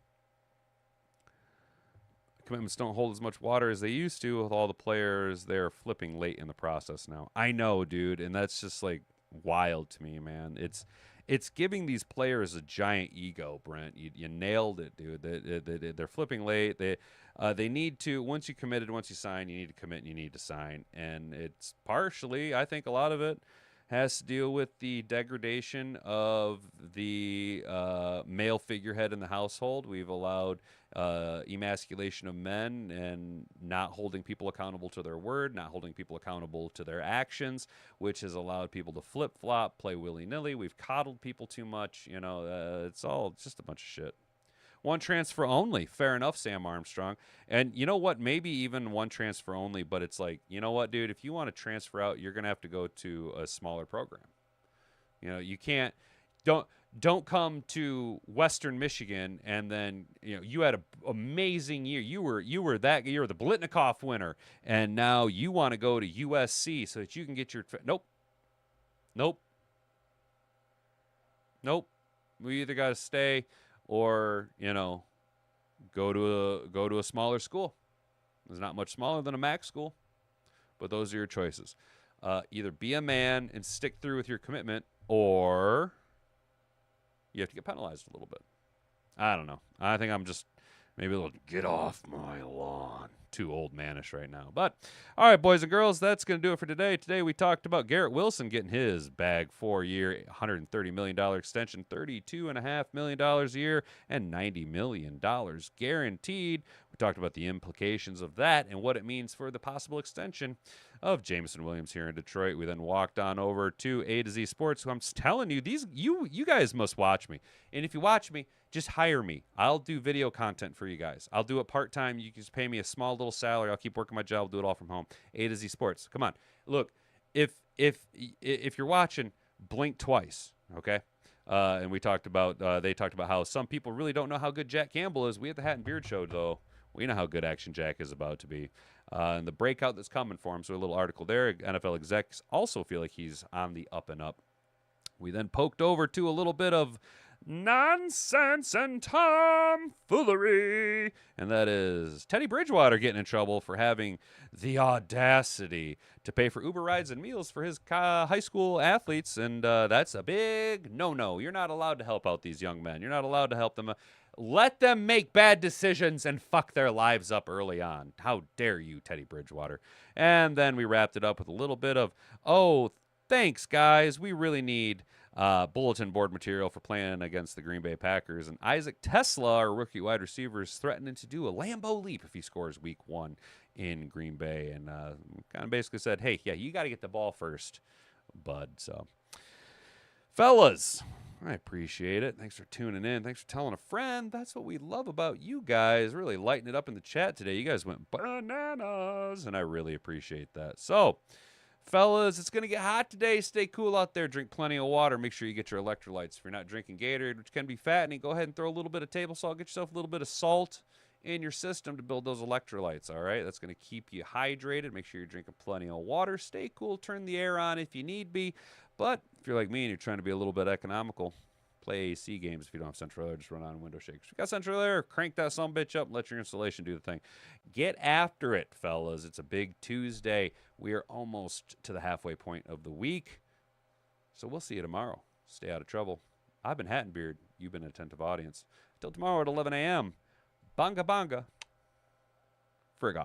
Commitments don't hold as much water as they used to with all the players. They're flipping late in the process now. I know, dude. And that's just like wild to me, man. It's giving these players a giant ego, Brent. You nailed it, dude. They're flipping late. They need to, once you committed, once you sign, you need to commit and you need to sign. And it's partially, I think a lot of it has to deal with the degradation of the male figurehead in the household. We've allowed emasculation of men and not holding people accountable to their word, not holding people accountable to their actions, which has allowed people to flip-flop, play willy-nilly. We've coddled people too much. It's just a bunch of shit. One transfer only. Fair enough, Sam Armstrong. And you know what? Maybe even one transfer only, but it's like, you know what, dude? If you want to transfer out, you're going to have to go to a smaller program. You can't... Don't come to Western Michigan and then you had an amazing year. You were the Blitnikoff winner, and now you want to go to USC so that you can get your nope. We either got to stay or go to a smaller school. It's not much smaller than a MAC school, but those are your choices. Either be a man and stick through with your commitment, or you have to get penalized a little bit. I don't know. I think I'm just maybe a little get off my lawn. Too old manish right now. But, all right, boys and girls, that's going to do it for today. Today we talked about Garrett Wilson getting his bag 4-year, $130 million extension, $32.5 million a year, and $90 million guaranteed. We talked about the implications of that and what it means for the possible extension of Jameson Williams here in Detroit. We then walked on over to A to Z Sports, who I'm telling you, you guys must watch me. And if you watch me, just hire me. I'll do video content for you guys. I'll do it part-time. You can just pay me a small little salary. I'll keep working my job. I'll do it all from home. A to Z Sports. Come on. Look, if you're watching, blink twice, okay? And we talked about they talked about how some people really don't know how good Jack Campbell is. We at the Hat and Beard Show, though, we know how good Action Jack is about to be. And the breakout that's coming for him, so a little article there. NFL execs also feel like he's on the up and up. We then poked over to a little bit of nonsense and tomfoolery, and that is Teddy Bridgewater getting in trouble for having the audacity to pay for Uber rides and meals for his high school athletes, and that's a big no-no. You're not allowed to help out these young men. You're not allowed to help them. Let them make bad decisions and fuck their lives up early on. How dare you, Teddy Bridgewater? And then we wrapped it up with a little bit of, oh, thanks, guys. We really need bulletin board material for playing against the Green Bay Packers. And Isaac Tesla, our rookie wide receiver, is threatening to do a Lambeau leap if he scores week 1 in Green Bay. And kind of basically said, hey, yeah, you got to get the ball first, bud. So, fellas, I appreciate it. Thanks for tuning in. Thanks for telling a friend. That's what we love about you guys. Really lighting it up in the chat today. You guys went bananas, and I really appreciate that. So, fellas, it's going to get hot today. Stay cool out there. Drink plenty of water. Make sure you get your electrolytes. If you're not drinking Gatorade, which can be fattening, go ahead and throw a little bit of table salt. Get yourself a little bit of salt in your system to build those electrolytes, all right? That's going to keep you hydrated. Make sure you're drinking plenty of water. Stay cool. Turn the air on if you need be. But if you're like me and you're trying to be a little bit economical, play AC games. If you don't have central air, just run on window shakers. If you got central air, crank that sumbitch up and let your installation do the thing. Get after it, fellas. It's a big Tuesday. We are almost to the halfway point of the week. So we'll see you tomorrow. Stay out of trouble. I've been Hat and Beard. You've been an attentive audience. Till tomorrow at 11 a.m. Banga banga. Frig off.